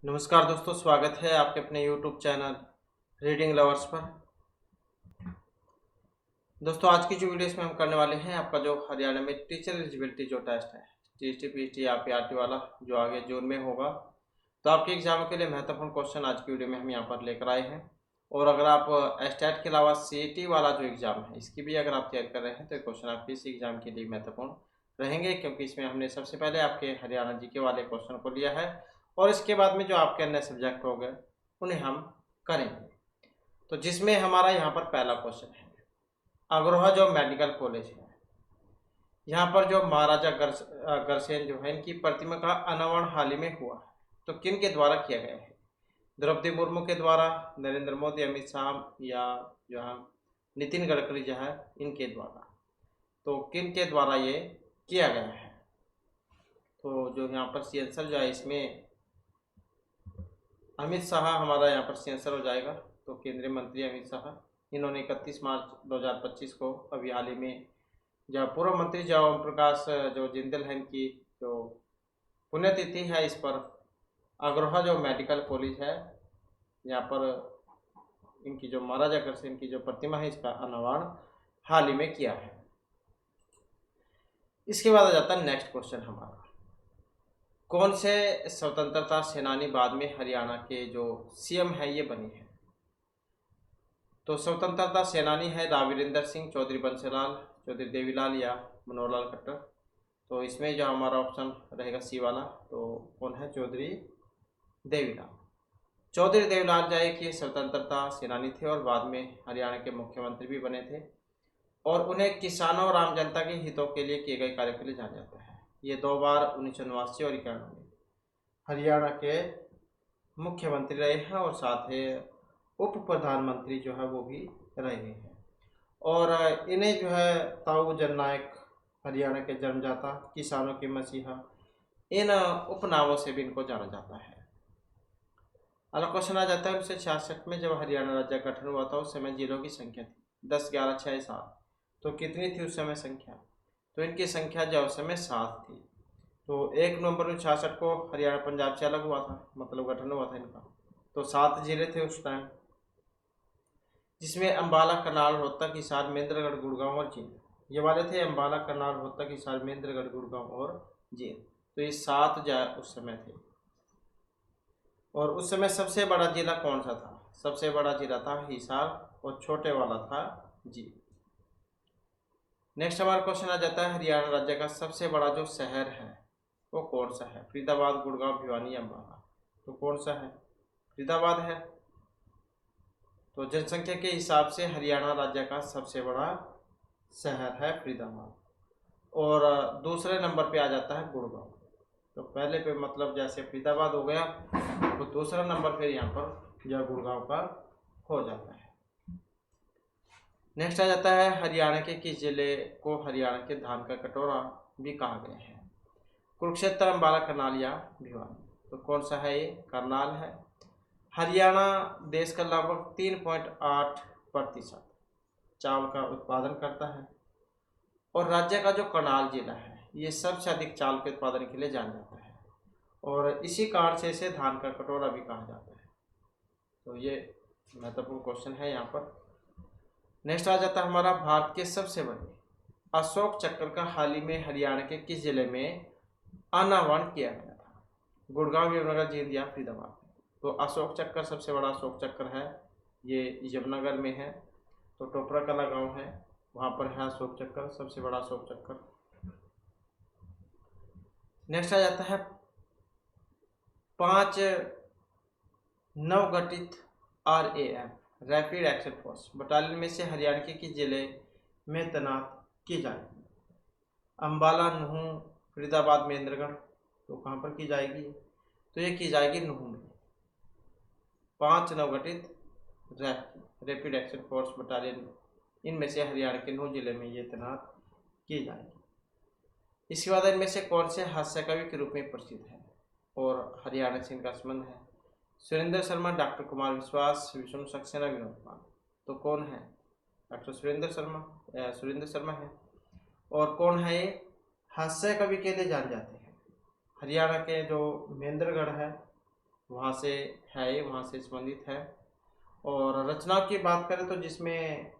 नमस्कार दोस्तों, स्वागत है आपके अपने YouTube चैनल रीडिंग लवर्स पर। दोस्तों, आज की जो वीडियो इसमें हम करने वाले हैं, आपका जो हरियाणा में टीचर एलिजिबिलिटी जो टेस्ट है, टीएसटी पीएसटी या पीआरटी वाला, जो आगे जून में होगा, तो आपके एग्जाम के लिए महत्वपूर्ण क्वेश्चन आज की वीडियो में हम यहाँ पर लेकर आए हैं। और अगर आप एस्टेट के अलावा सीईटी वाला जो एग्जाम है, इसकी भी अगर आप तैयारी कर रहे हैं, तो ये क्वेश्चन आपके इस एग्जाम के लिए महत्वपूर्ण रहेंगे, क्योंकि इसमें हमने सबसे पहले आपके हरियाणा जीके वाले क्वेश्चन को लिया है और इसके बाद में जो आपके अन्य सब्जेक्ट हो गए उन्हें हम करेंगे। तो जिसमें हमारा यहाँ पर पहला क्वेश्चन है, अग्रोहा जो मेडिकल कॉलेज है, यहाँ पर जो महाराजा गरसेन जो है, इनकी प्रतिमा का अनावरण हाल ही में हुआ है, तो किन के द्वारा किया गया है? द्रौपदी मुर्मू के द्वारा, नरेंद्र मोदी, अमित शाह या जो है नितिन गडकरी जो है, इनके द्वारा। तो किन के द्वारा ये किया गया है? तो जो यहाँ पर सी आंसर जो है इसमें अमित शाह हमारा यहाँ पर सी आंसर हो जाएगा। तो केंद्रीय मंत्री अमित शाह, इन्होंने 31 मार्च 2025 को अभी हाल ही में, जब पूर्व मंत्री जो ओम प्रकाश जो जिंदल है, इनकी जो पुण्यतिथि है, इस पर अग्रोहा जो मेडिकल कॉलेज है, यहाँ पर इनकी जो महाराजा अग्रसेन की जो प्रतिमा है, इसका अनावरण हाल ही में किया है। इसके बाद आ जाता है नेक्स्ट क्वेश्चन हमारा, कौन से स्वतंत्रता सेनानी बाद में हरियाणा के जो सीएम है ये बने हैं? तो स्वतंत्रता सेनानी है राविंदर सिंह, चौधरी बंसीलाल, चौधरी देवीलाल या मनोहर लाल खट्टर। तो इसमें जो हमारा ऑप्शन रहेगा सी वाला, तो कौन है? चौधरी देवीलाल। चौधरी देवीलाल जो है कि स्वतंत्रता सेनानी थे और बाद में हरियाणा के मुख्यमंत्री भी बने थे, और उन्हें किसानों और आम जनता के हितों के लिए किए गए कार्य के लिए जाना जाता है। ये 2 बार 1989 और 91 में हरियाणा के मुख्यमंत्री रहे हैं, और साथ ही उप प्रधानमंत्री जो है वो भी रहे हैं। और इन्हें जो है ताऊ जननायक, हरियाणा के जन्मदाता, किसानों के मसीहा, इन उपनामों से भी इनको जाना जाता है। अगला क्वेश्चन आ जाता है 1966 में जब हरियाणा राज्य का गठन हुआ था, उस समय जिलों की संख्या थी 10, 11, 6, 7। तो कितनी थी उस समय संख्या? तो इनकी संख्या जो उस समय 7 थी। तो 1 नवंबर 1966 को हरियाणा पंजाब से अलग हुआ था, मतलब गठन हुआ था इनका। तो 7 जिले थे उस टाइम, जिसमें अम्बाला, करनाल, रोहतक, हिसार, महेंद्रगढ़, गुड़गांव और जींद, ये वाले थे। अम्बाला, करनाल, रोहतक, हिसार, महेंद्रगढ़, गुड़गांव और जींद। तो ये 7 उस समय थे। और उस समय सबसे बड़ा जिला कौन सा था? सबसे बड़ा जिला था हिसार, और छोटे वाला था जींद। नेक्स्ट हमारा क्वेश्चन आ जाता है, हरियाणा राज्य का सबसे बड़ा जो शहर है वो कौन सा है? फरीदाबाद, गुड़गांव, भिवानी, अम्बाला। तो कौन सा है? फरीदाबाद है। तो जनसंख्या के हिसाब से हरियाणा राज्य का सबसे बड़ा शहर है फरीदाबाद। और दूसरे नंबर पे आ जाता है गुड़गांव। तो पहले पे मतलब जैसे फरीदाबाद हो गया, तो दूसरा नंबर फिर यहाँ पर यह गुड़गांव का हो जाता है। नेक्स्ट आ जाता है, हरियाणा के किस जिले को हरियाणा के धान का कटोरा भी कहा गया है? कुरुक्षेत्र, अम्बाला, करनाल या भिवानी। तो कौन सा है? ये करनाल है। हरियाणा देश का लगभग 3.8% चावल का उत्पादन करता है, और राज्य का जो करनाल जिला है ये सबसे अधिक चावल के उत्पादन के लिए जाना जाता है, और इसी कारण से इसे धान का कटोरा भी कहा जाता है। तो ये महत्वपूर्ण क्वेश्चन है यहाँ पर। नेक्स्ट आ जाता है हमारा, भारत के सबसे बड़े अशोक चक्र का हाल ही में हरियाणा के किस जिले में अनावरण किया गया था? गुड़गांव, यमुनानगर, जींद या फरीदाबाद। तो अशोक चक्र, सबसे बड़ा अशोक चक्र है ये यमुनानगर में है। तो टोपरा कला गांव है, वहाँ पर है अशोक चक्र, सबसे बड़ा अशोक चक्र। नेक्स्ट आ जाता है, 5 नवगठित RAF rapid action force battalion में से हरियाणा के किस जिले में तैनात की जाएगी? अम्बाला, नूंह, फरीदाबाद, महेंद्रगढ़। तो कहाँ पर की जाएगी? तो ये की जाएगी नूंह में। 5 नवगठित रैपिड एक्शन फोर्स बटालियन, इनमें से हरियाणा के नूंह जिले में ये तैनात की जाएगी। इसके बाद इनमें से कौन से हास्य कवि के रूप में प्रसिद्ध है और हरियाणा से इनका संबंध है? सुरेंद्र शर्मा, डॉक्टर कुमार विश्वास, विष्णु सक्सेना, विनोद कुमार। तो कौन है? डॉक्टर सुरेंद्र शर्मा है। और कौन है ये? हास्य कवि के लिए जाने जाते हैं। हरियाणा के जो महेंद्रगढ़ है, वहाँ से है, वहाँ से संबंधित है। और रचनाओं की बात करें तो जिसमें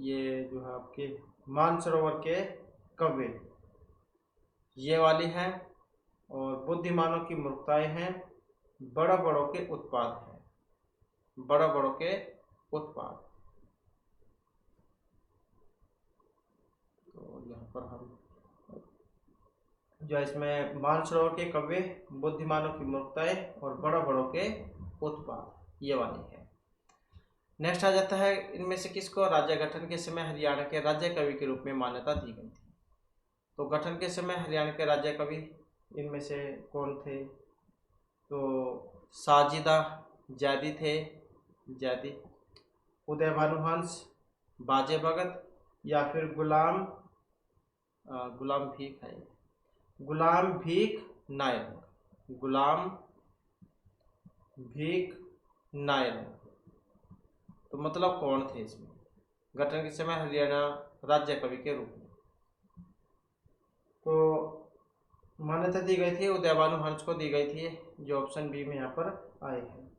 ये जो है आपके मानसरोवर के कव्य ये वाली है, और बुद्धिमानों की मूर्खताएं हैं, बड़ा बड़ों के उत्पाद है, बड़ा बड़ों के उत्पाद। तो यहाँ पर हम जो इसमें मानसरोवर के कव्य, बुद्धिमानों की मूर्खताएं और बड़ा बड़ों के उत्पाद, ये वाली है। नेक्स्ट आ जाता है, इनमें से किसको राज्य गठन के समय हरियाणा के राज्य कवि के रूप में मान्यता दी गई थी? तो गठन के समय हरियाणा के राज्य कवि इनमें से कौन थे? तो साजिदा जैदी थे, जैदी, उदय भानुहंस, बाजे भगत, या फिर गुलाम भीख है, गुलाम भीख नायर, गुलाम भीख नायर। तो मतलब कौन थे इसमें गठन के समय हरियाणा राज्य कवि के रूप में? तो मान्यता दी गई थी उदय भानुहंस को दी गई थी, जो ऑप्शन बी में यहाँ पर आए हैं,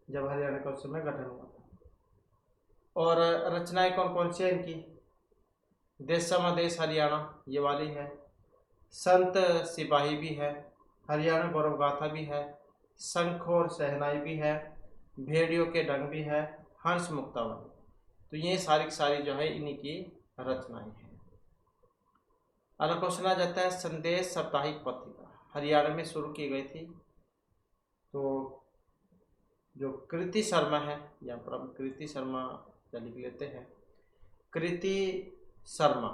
जब हरियाणा का उस समय गठन हुआ था। और रचनाएं कौन कौन सी है इनकी? देश समादेश हरियाणा ये वाली है, संत सिपाही भी है, हरियाणा गौरव गाथा भी है, शंख और शहनाई भी है, भेड़ियों के डंग भी है, हंस मुक्तावली। तो ये सारी जो है इन्हीं की रचनाएं हैं। अगला क्वेश्चन आ जाता है, संदेश साप्ताहिक पत्रिका हरियाणा में शुरू की गई थी। तो जो कृति शर्मा है, यहाँ पर हम कृति शर्मा लिख लेते हैं, कृति शर्मा,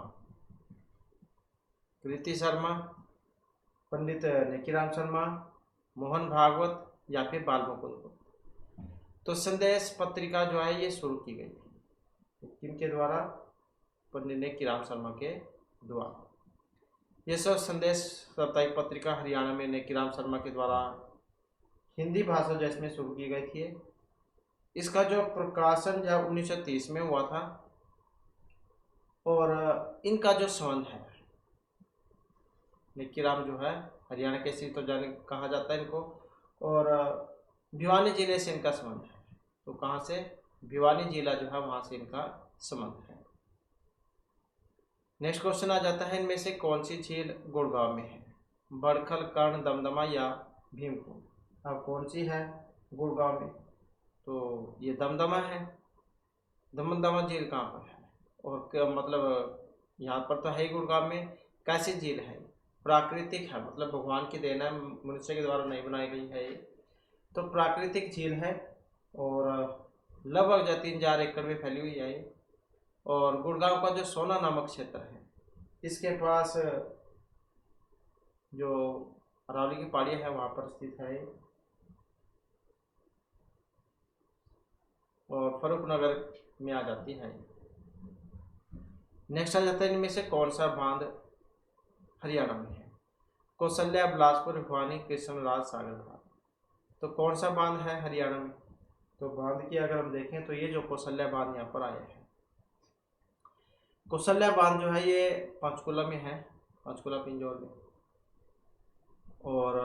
कृति शर्मा, पंडित नेकीराम शर्मा, मोहन भागवत, या फिर बाल मुकुंद गुप्त। तो संदेश पत्रिका जो है ये शुरू की गई थी किनके द्वारा? पंडित नेकीराम शर्मा के द्वारा। ये सब संदेश साप्ताहिक पत्रिका हरियाणा में नेकीराम शर्मा के द्वारा हिंदी भाषा जो इसमें शुरू की गई थी। इसका जो प्रकाशन जो 1930 में हुआ था, और इनका जो संबंध है, नेकीराम जो है हरियाणा के सी तो जाने कहा जाता है इनको, और भिवानी जिले से इनका संबंध है। तो कहाँ से? भिवानी जिला जो है वहाँ से इनका संबंध है। नेक्स्ट क्वेश्चन आ जाता है, इनमें से कौन सी झील गुड़गांव में है? बड़खल, कर्ण, दमदमा या भीमकुंड। अब कौन सी है गुड़गांव में? तो ये दमदमा है। दमदमा झील कहाँ पर है? और मतलब यहाँ पर तो है ही गुड़गांव में। कैसी झील है? प्राकृतिक है, मतलब भगवान की देन है, मनुष्य के द्वारा नहीं बनाई गई है ये। तो प्राकृतिक झील है, और लगभग 3,000 एकड़ में फैली हुई है ये। और गुड़गांव का जो सोना नामक क्षेत्र है, इसके पास जो अरावली की पहाड़ियाँ है वहाँ पर स्थित है, और फरूखनगर में आ जाती है। नेक्स्ट आ जाता है, इनमें से कौन सा बांध हरियाणा में है? कौशल्या, बिलासपुर, भिवानी, कृष्णराज, सागर बांध। तो कौन सा बांध है हरियाणा में? तो बांध की अगर हम देखें तो ये जो कौशल्या बांध यहाँ पर आया है, कौशल्या बांध जो है ये पंचकुला में है, पंचकुला पिंजौर में, और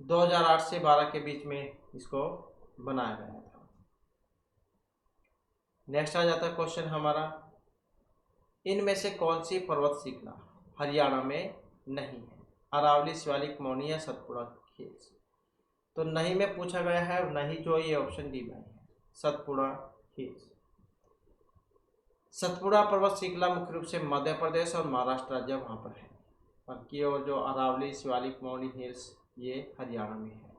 2008 से 12 के बीच में इसको बनाया गया था। नेक्स्ट आ जाता है क्वेश्चन हमारा, इनमें से कौन सी पर्वत श्रृंखला हरियाणा में नहीं है? अरावली, शिवालिक, मौनी या सतपुड़ा हिल्स। तो नहीं में पूछा गया है, और नहीं जो ये ऑप्शन डी में है, सतपुड़ा हिल्स। सतपुड़ा पर्वत श्रृंखला मुख्य रूप से मध्य प्रदेश और महाराष्ट्र राज्य वहाँ पर है, बाकी और जो अरावली, शिवालिक, मौनी हिल्स ये हरियाणा में है।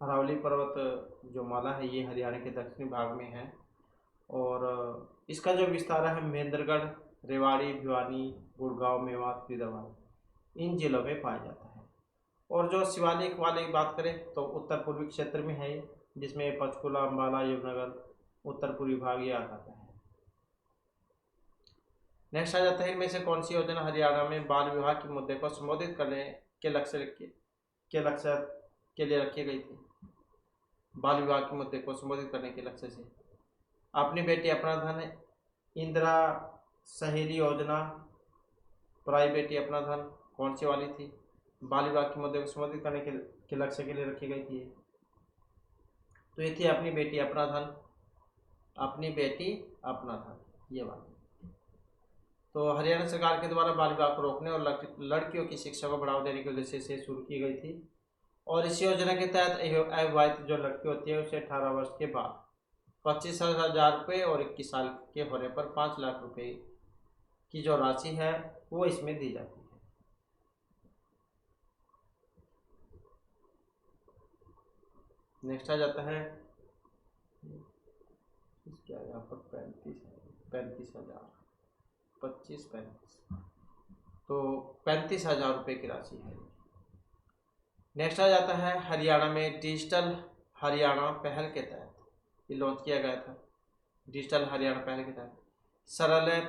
अरावली पर्वत जो माला है ये हरियाणा के दक्षिणी भाग में है, और इसका जो विस्तार है महेंद्रगढ़, रेवाड़ी, भिवानी, गुड़गांव, मेवात, फरीदाबाद इन जिलों में पाया जाता है। और जो शिवालिक वाली बात करें तो उत्तर पूर्वी क्षेत्र में है, जिसमें पंचकुला, अम्बाला, यमुनानगर, उत्तर पूर्वी भाग ये आ जाता है। नेक्स्ट आ जाता है, इनमें से कौन सी योजना हरियाणा में बाल विवाह के मुद्दे को संबोधित करने के लक्ष्य के लिए रखी गई थी? बाल विवाह के मुद्दे को संबोधित करने के लक्ष्य से अपनी बेटी अपना धन, इंदिरा सहेली योजना, पराई बेटी अपना धन, कौन सी वाली थी? बाल विवाह के मुद्दे को संबोधित करने के लक्ष्य के लिए रखी गई थी। तो ये थी अपनी बेटी अपना धन, अपनी बेटी अपना धन, ये बात। तो हरियाणा सरकार के द्वारा बाल विवाह को रोकने और लड़कियों की शिक्षा को बढ़ावा देने के उद्देश्य से शुरू की गई थी। और इस योजना के तहत अविवाहित जो लड़की होती है उसे 18 वर्ष के बाद 25,000 रुपये और 21 साल के होने पर 5 लाख रुपए की जो राशि है वो इसमें दी जाती है। नेक्स्ट आ जाता है क्या यहाँ पर 35,000 तो 35,000 रुपये की राशि है। नेक्स्ट आ जाता है हरियाणा में डिजिटल हरियाणा पहल के तहत ये लॉन्च किया गया था। डिजिटल हरियाणा पहल के तहत सरल ऐप,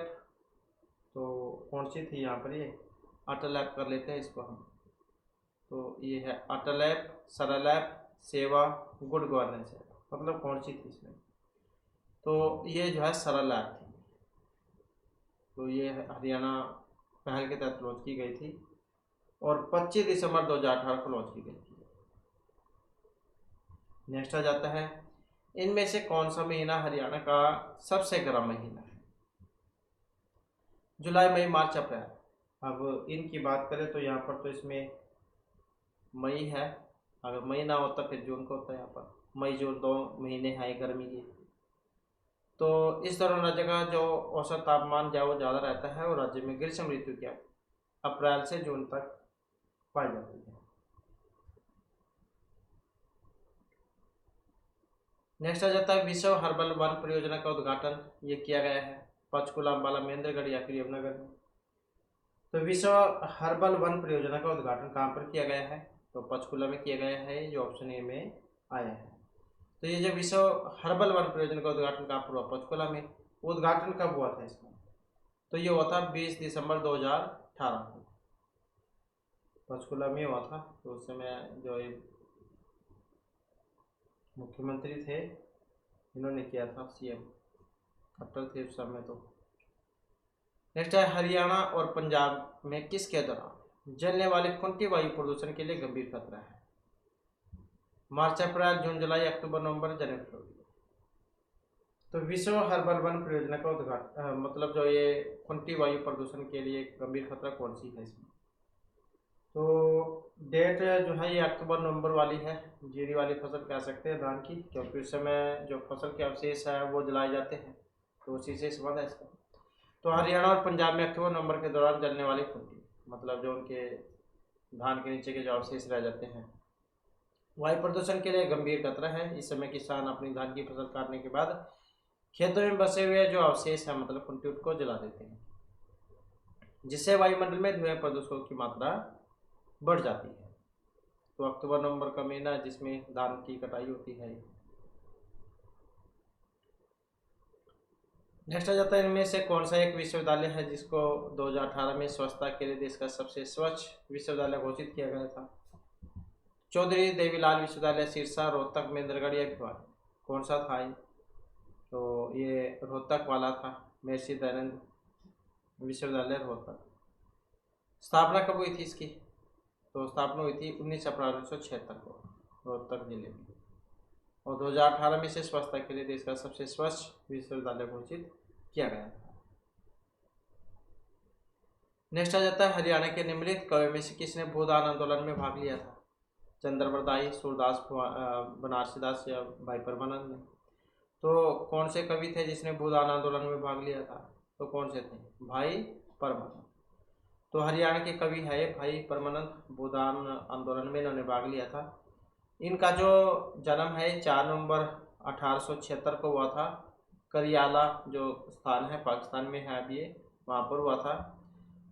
तो कौन सी थी यहाँ पर? ये अटल ऐप कर लेते हैं इसको हम। तो ये है अटल ऐप, सरल ऐप, सेवा, गुड गवर्नेंस ऐप, मतलब कौन सी थी इसमें? तो ये जो है सरल ऐप थी। तो ये हरियाणा पहल के तहत लॉन्च की गई थी और 25 दिसंबर 2018 को लॉन्च की गई थी। नेक्स्ट आ जाता है इनमें से कौन सा महीना हरियाणा का सबसे गर्म महीना है? जुलाई, मई, मार्च, अप्रैल। अब इनकी बात करें तो यहाँ पर तो इसमें मई है, अगर मई ना होता फिर जून को होता है। यहाँ पर मई जून 2 महीने हैं गर्मी के। तो इस दौरान राज्य का जो औसत तापमान जो है वो ज़्यादा रहता है और राज्य में ग्रीष्म ऋतु क्या अप्रैल से जून तक पाई जाती है। नेक्स्ट आ जाता है विश्व हर्बल वन परियोजना का उद्घाटन ये किया गया है पंचकुला, अम्बाला, महेंद्रगढ़ या फिर यमुनानगर में। तो विश्व हर्बल वन परियोजना का उद्घाटन कहाँ पर किया गया है? तो पंचकुला में किया गया है, जो ऑप्शन ए में आया है। तो ये जो विश्व हर्बल वन परियोजना का उद्घाटन कहाँ पर हुआ? पंचकुला में। उद्घाटन कब हुआ था इसका? तो ये हुआ था 20 दिसंबर 2018 को, पंचकुला में हुआ था। तो उस समय जो मुख्यमंत्री थे इन्होंने किया था, सीएम खट्टर थे उस समय। तो नेक्स्ट है हरियाणा और पंजाब में किसके दौरान जलने वाले खुंटी वायु प्रदूषण के लिए गंभीर खतरा है? मार्च, अप्रैल, जून, जुलाई, अक्टूबर, नवंबर, जनवरी, फरवरी। तो विश्व हर्बल वन परियोजना का उद्घाटन मतलब जो ये खुंटी वायु प्रदूषण के लिए गंभीर खतरा कौन सी है इसमें? तो डेट जो है ये अक्टूबर नवंबर वाली है। जीरी वाली फसल कह सकते हैं धान की, क्योंकि उस समय जो फसल के अवशेष है वो जलाए जाते हैं, तो उसी से संबंध है इसका। तो हरियाणा और पंजाब में अक्टूबर नवंबर के दौरान जलने वाली खुंटी मतलब जो उनके धान के नीचे के जो अवशेष रह जाते हैं, वायु प्रदूषण के लिए गंभीर खतरा है। इस समय किसान अपनी धान की फसल काटने के बाद खेतों में बसे हुए जो अवशेष है मतलब खुंटी को जला देते हैं, जिससे वायुमंडल में धुएं प्रदूषकों की मात्रा बढ़ जाती है। तो अक्टूबर नवंबर का महीना जिसमें धान की कटाई होती है। नेक्स्ट आ जाता है इनमें से कौन सा एक विश्वविद्यालय है जिसको 2018 में स्वच्छता के लिए देश का सबसे स्वच्छ विश्वविद्यालय घोषित किया गया था? चौधरी देवीलाल विश्वविद्यालय, सिरसा, रोहतक, महेंद्रगढ़ या भिवानी, कौन सा था ये? तो ये रोहतक वाला था, महर्षि दयानंद विश्वविद्यालय रोहतक। स्थापना कब हुई थी इसकी? तो स्थापना हुई थी 19 अप्रैल 1976 को रोहतक जिले में, और 2018 में से स्वच्छता के लिए देश का सबसे स्वच्छ विश्वविद्यालय घोषित किया गया था। नेक्स्ट आ जाता है हरियाणा के निम्नलिखित कवि में से किसने भूदान आंदोलन में भाग लिया था? चंद्रवरदाई, सूरदास, बनारसीदास या भाई परमानंद ने। तो कौन से कवि थे जिसने भूदान आंदोलन में भाग लिया था? तो कौन से थे? भाई परमानंद। तो हरियाणा के कवि है भाई परमानंद, भूदान आंदोलन में इन्होंने भाग लिया था। इनका जो जन्म है 4 नवंबर 1876 को हुआ था। करियाला जो स्थान है पाकिस्तान में है अभी, वहाँ पर हुआ था।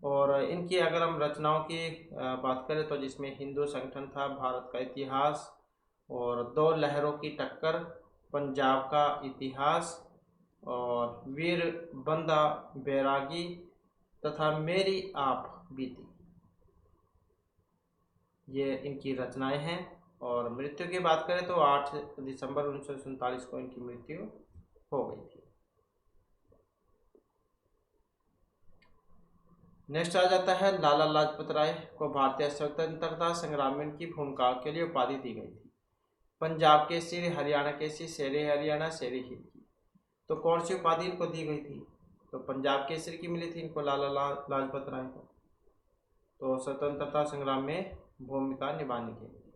और इनकी अगर हम रचनाओं की बात करें तो जिसमें हिंदू संगठन था, भारत का इतिहास, और 2 लहरों की टक्कर, पंजाब का इतिहास, और वीर बंदा बैरागी तथा मेरी आप बीती, ये इनकी रचनाएं हैं। और मृत्यु की बात करें तो 8 दिसंबर 1947 को इनकी मृत्यु हो गई थी। नेक्स्ट आ जाता है लाला लाजपत राय को भारतीय स्वतंत्रता संग्राम में की भूमिका के लिए उपाधि दी गई थी। पंजाब केसरी, हरियाणा केसरी, शेरे हरियाणा, शेरे हिंद की। तो कौन सी उपाधि इनको दी गई थी? तो पंजाब केसरी की मिली थी इनको लाला लाजपत राय को। तो स्वतंत्रता संग्राम में भूमिका निभाने के लिए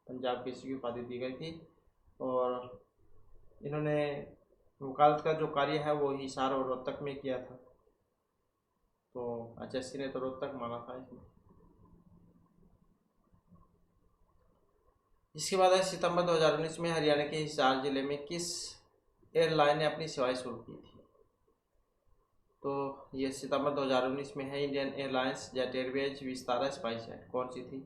पंजाब केसरी की उपाधि दी गई थी। और इन्होंने वकालत का जो कार्य है वो हिसार और रोहतक में किया था। तो एचएससी ने तो रोहतक माना था इसमें। इसके बाद है सितंबर 2019 में हरियाणा के हिसार जिले में किस एयरलाइन ने अपनी सेवाएं शुरू की थी? तो ये सितंबर 2019 में है। Indian airlines, jet Airways, Vistara, spice jet. कौन सी थी?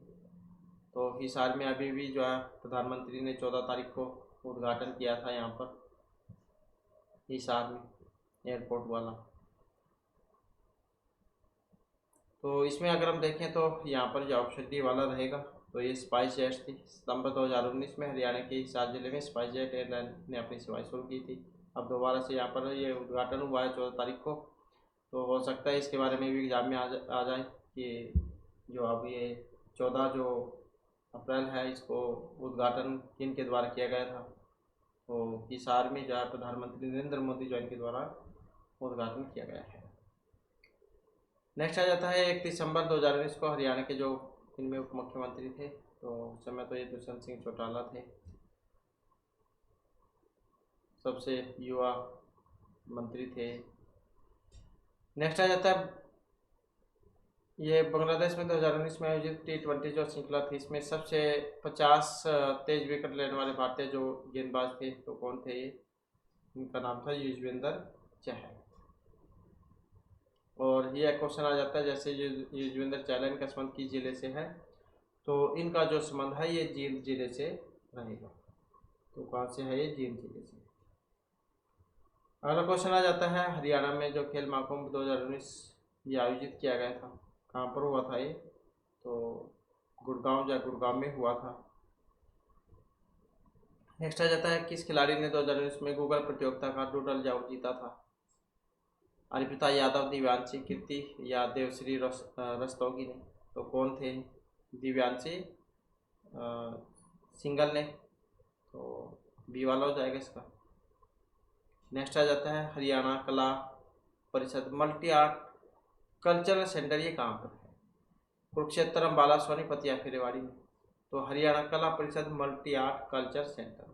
तो हिसार में अभी भी जो है प्रधानमंत्री ने 14 तारीख को उद्घाटन किया था यहाँ पर हिसार में, एयरपोर्ट वाला। तो इसमें अगर हम देखें तो यहाँ पर जो ऑप्शन डी वाला रहेगा। तो ये स्पाइस जेट थी। सितंबर 2019 में हरियाणा के हिसार जिले में स्पाइस जेट एयरलाइन ने अपनी सेवाएं शुरू की थी। अब दोबारा से यहाँ पर ये उद्घाटन हुआ है 14 तारीख को। तो हो सकता है इसके बारे में भी एग्जाम में आ जाए कि जो अब ये 14 जो अप्रैल है इसको उद्घाटन किन के द्वारा किया गया था। तो हिसार में जो है प्रधानमंत्री नरेंद्र मोदी जो इनके द्वारा उद्घाटन किया गया है। नेक्स्ट आ जाता है 31 दिसंबर 2019 को हरियाणा के जो इनमें उप मुख्यमंत्री थे, तो उस समय तो ये दुष्यंत सिंह चौटाला थे, सबसे युवा मंत्री थे। नेक्स्ट आ जाता है ये बांग्लादेश में 2019 में आयोजित T20 जो श्रृंखला थी, इसमें सबसे 50 तेज विकेट लेने वाले भारतीय जो गेंदबाज थे, तो कौन थे ये? इनका नाम था युजवेंद्र चहल। और ये क्वेश्चन आ जाता है जैसे युजवेंद्र चहल इनका संबंध किस जिले से है? तो इनका जो संबंध है ये जींद जिले से रहेगा। तो कहाँ से है ये? जींद जिले से। अगला क्वेश्चन आ जाता है हरियाणा में जो खेल महाकुंभ 2019 ये आयोजित किया गया था, कहाँ पर हुआ था ये? तो गुड़गांव में हुआ था। नेक्स्ट आ जाता है किस खिलाड़ी ने 2019 में गूगल प्रतियोगिता का डूडल जाओ जीता था? अर्पिता यादव, दिव्यांशी कीर्ति या देवश्री रस्तोगी ने। तो कौन थे? दिव्यांशी सिंगल ने। तो बी वाला हो जाएगा इसका। नेक्स्ट आ जाता है हरियाणा कला परिषद मल्टी आर्ट कल्चरल सेंटर, ये कहाँ पर है? कुरुक्षेत्र, अम्बाला, सोनीपत या फिर रेवाड़ी में। तो हरियाणा कला परिषद मल्टी आर्ट कल्चर सेंटर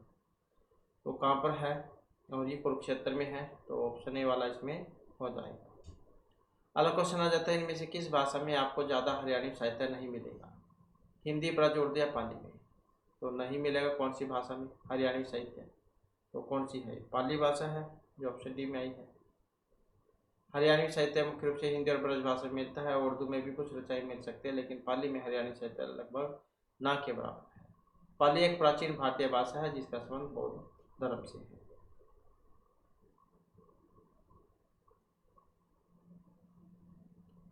तो कहाँ पर है? और ये कुरुक्षेत्र में है। तो ऑप्शन ए वाला इसमें हो जाएगा। अगला क्वेश्चन आ जाता है इनमें से किस भाषा में आपको ज़्यादा हरियाणवी साहित्य नहीं मिलेगा? हिंदी, ब्रज, उर्दू या पाली में। तो नहीं मिलेगा कौन सी भाषा में हरियाणवी साहित्य? तो कौन सी है? पाली भाषा है जो ऑप्शन डी में आई है। हरियाणवी साहित्य मुख्य रूप से हिंदी और ब्रज भाषा में मिलता है। उर्दू में भी कुछ रचनाएं मिल सकते हैं, लेकिन पाली में हरियाणवी साहित्य लगभग ना के बराबर है। पाली एक प्राचीन भारतीय भाषा है जिसका संबंध बौद्ध धर्म से है।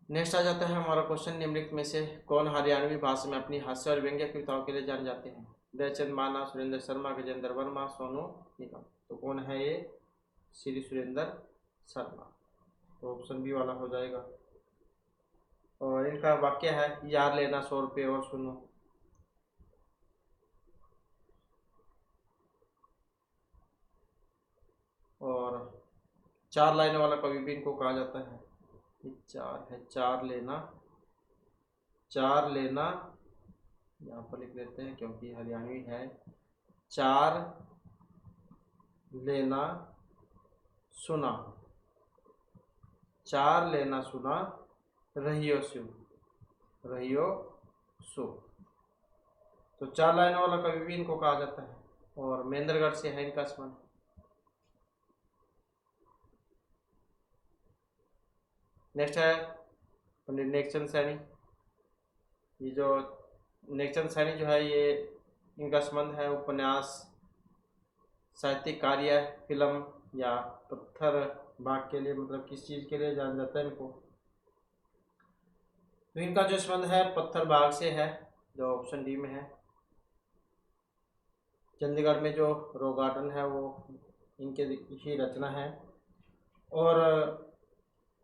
नेक्स्ट आ जाता है हमारा क्वेश्चन, निम्नलिखित में से कौन हरियाणवी भाषा में अपनी हास्य और व्यंग्य कविताओं के लिए जाने जाते हैं? दयाचंद माना, सुरेंद्र शर्मा, गजेंद्र वर्मा, सोनू निगम। तो कौन है ये? श्री सुरेंद्र शर्मा। तो ऑप्शन बी वाला हो जाएगा। और इनका वाक्य है यार लेना 100 रुपये और सुनो। और 4 लाइन वाला कवि भी इनको कहा जाता है। चार है, चार लेना यहाँ पर लिख लेते हैं क्योंकि हरियाणवी है। चार लेना सुना, चार लेना सुना, रहियो सु। तो 4 लाइन वाला कवि भी इनको कहा जाता है। और महेंद्रगढ़ से है इनका संबंध। नेक्स्ट है पंडित नेकचंद सैनी। ये जो नेकचंद सैनी जो है ये इनका संबंध है उपन्यास, साहित्यिक कार्य, फिल्म या पत्थर बाग के लिए, मतलब किस चीज़ के लिए जाना जाता है इनको? तो इनका जो संबंध है पत्थर बाग से है जो ऑप्शन डी में है। चंडीगढ़ में जो रॉक गार्डन है वो इनके ही रचना है। और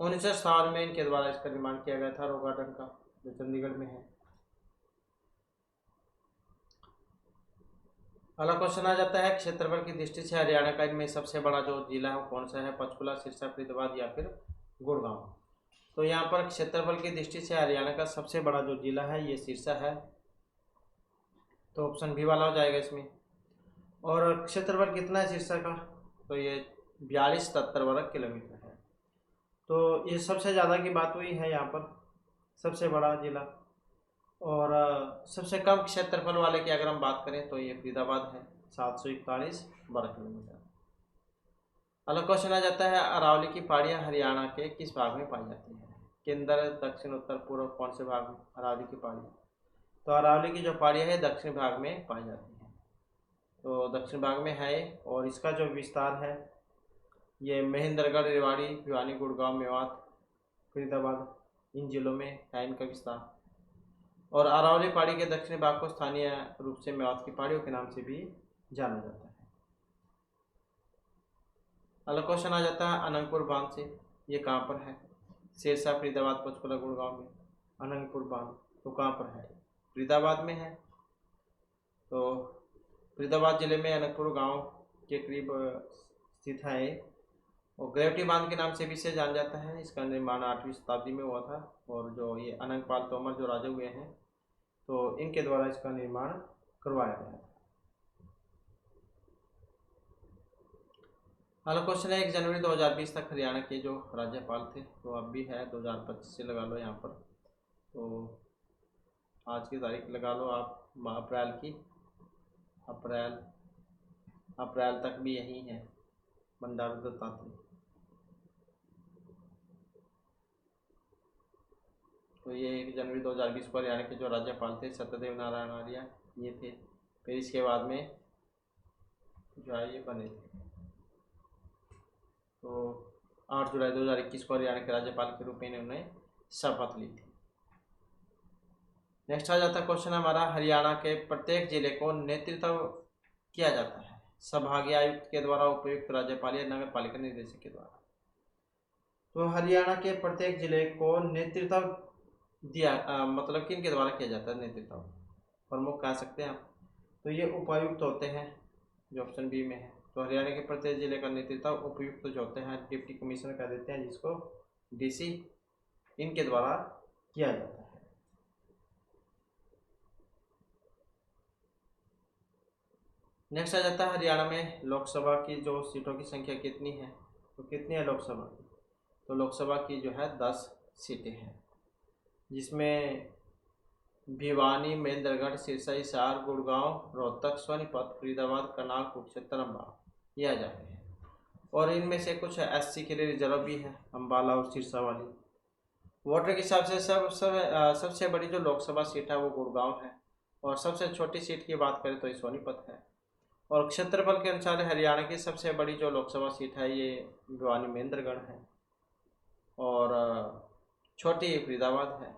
1957 में इनके द्वारा इसका निर्माण किया गया था, रॉक गार्डन का, जो चंडीगढ़ में है। अगला क्वेश्चन आ जाता है, क्षेत्रफल की दृष्टि से हरियाणा का इनमें सबसे बड़ा जो जिला है वो कौन सा है? पंचकुला, सिरसा, फरीदाबाद या फिर गुड़गांव। तो यहाँ पर क्षेत्रफल की दृष्टि से हरियाणा का सबसे बड़ा जो जिला है ये सिरसा है, तो ऑप्शन बी वाला हो जाएगा इसमें। और क्षेत्रफल कितना है सिरसा का? तो ये 4273 वर्ग किलोमीटर है। तो ये सबसे ज़्यादा की बात हुई है यहाँ पर, सबसे बड़ा जिला। और सबसे कम क्षेत्रफल वाले की अगर हम बात करें तो ये फरीदाबाद है, 741 वर्ग किलोमीटर। अगला क्वेश्चन आ जाता है, अरावली की पहाड़ियाँ हरियाणा के किस भाग में पाई जाती है? केंद्र, दक्षिण, उत्तर, पूर्व, कौन से भाग में अरावली की पहाड़ियाँ? तो अरावली की जो पहाड़ियाँ है दक्षिण भाग में पाई जाती है, तो दक्षिण भाग में है। और इसका जो विस्तार है ये महेंद्रगढ़, रेवाड़ी, भिवानी, गुड़गांव, मेवात, फरीदाबाद, इन जिलों में है इनका विस्तार। और अरावली पहाड़ी के दक्षिणी भाग को स्थानीय रूप से मेवात की पहाड़ियों के नाम से भी जाना जाता है। अगला क्वेश्चन आ जाता है, अनंगपुर बांध से ये कहाँ पर है? सिरसा, फरीदाबाद, पंचकुला, गुड़गांव में अनंगपुर बांध तो कहाँ पर है? फरीदाबाद में है। तो फरीदाबाद जिले में अनंगपुर गांव के करीब स्थित है और ग्रेविटी बांध के नाम से भी इसे जाना जाता है। इसका निर्माण 8वीं शताब्दी में हुआ था और जो ये अनंगपाल तोमर जो राजा हुए हैं तो इनके द्वारा इसका निर्माण करवाया गया था। अगला क्वेश्चन है, 1 जनवरी 2020 तक हरियाणा के जो राज्यपाल थे, तो अब भी है 2025 से लगा लो यहाँ पर, तो आज की तारीख लगा लो आप अप्रैल की, अप्रैल तक भी यही है बंडारू दत्तात्रेय। तो ये 1 जनवरी 2020 को हरियाणा के जो राज्यपाल थे सत्यदेव नारायण आर्य ये थे। फिर इसके बाद में जो है ये बने थे। तो 8 जुलाई 2021 को हरियाणा के राज्यपाल के रूप में इन्होंने शपथ ली थी। नेक्स्ट आ जाता है क्वेश्चन हमारा, हरियाणा के प्रत्येक जिले को नेतृत्व किया जाता है संभागीय आयुक्त के द्वारा, उपयुक्त राज्यपाल या नगर पालिका निदेशक के द्वारा। तो हरियाणा के प्रत्येक जिले को नेतृत्व दिया मतलब किन के द्वारा किया जाता है नेतृत्व? प्रमुख कह सकते हैं आप, तो ये उपायुक्त होते हैं जो ऑप्शन बी में है। तो हरियाणा के प्रत्येक जिले का नेतृत्व उपायुक्त जो होते हैं, डिप्टी कमिश्नर कह देते हैं जिसको, डीसी, इनके द्वारा किया जाता है। नेक्स्ट आ जाता है, हरियाणा में लोकसभा की जो सीटों की संख्या कितनी है? तो कितनी है लोकसभा की? तो लोकसभा की जो है 10 सीटें हैं, जिसमें भिवानी, महेंद्रगढ़, सिरसा, हिसार, गुड़गांव, रोहतक, सोनीपत, फरीदाबाद, करनाल, कुरुक्षेत्र, अम्बाला ये आ जाते हैं। और इनमें से कुछ एससी के लिए रिजर्व भी है, अम्बाला और सिरसा वाली। वोटर के हिसाब से सबसे बड़ी जो लोकसभा सीट है वो गुड़गांव है, और सबसे छोटी सीट की बात करें तो ये सोनीपत है। और क्षेत्रफल के अनुसार हरियाणा की सबसे बड़ी जो लोकसभा सीट है ये भिवानी महेंद्रगढ़ है, और छोटी फरीदाबाद है।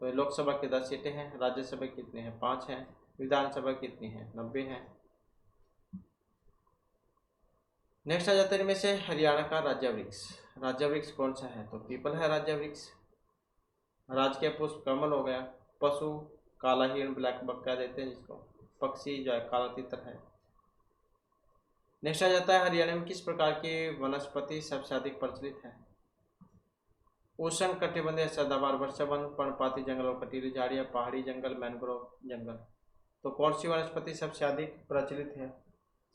तो लोकसभा की 10 सीटें हैं, राज्यसभा कितने हैं? 5 हैं, विधानसभा कितनी है? 90 हैं। नेक्स्ट आ जाता है इनमें से हरियाणा का राज्य वृक्ष कौन सा है? तो पीपल है राज्य वृक्ष। राजकीय पुष्प कमल हो गया। पशु काला हिरण, ब्लैक बक कह देते हैं जिसको। पक्षी जो है काला तितर है। नेक्स्ट आ जाता है, हरियाणा में किस प्रकार की वनस्पति सबसे अधिक प्रचलित है? उष्ण कटिबंधीय सदाबहार वर्षावन, पर्णपाती जंगल और कटीली झाड़ियाँ, पहाड़ी जंगल, मैंग्रोव जंगल। तो कौन सी वनस्पति सबसे अधिक प्रचलित है?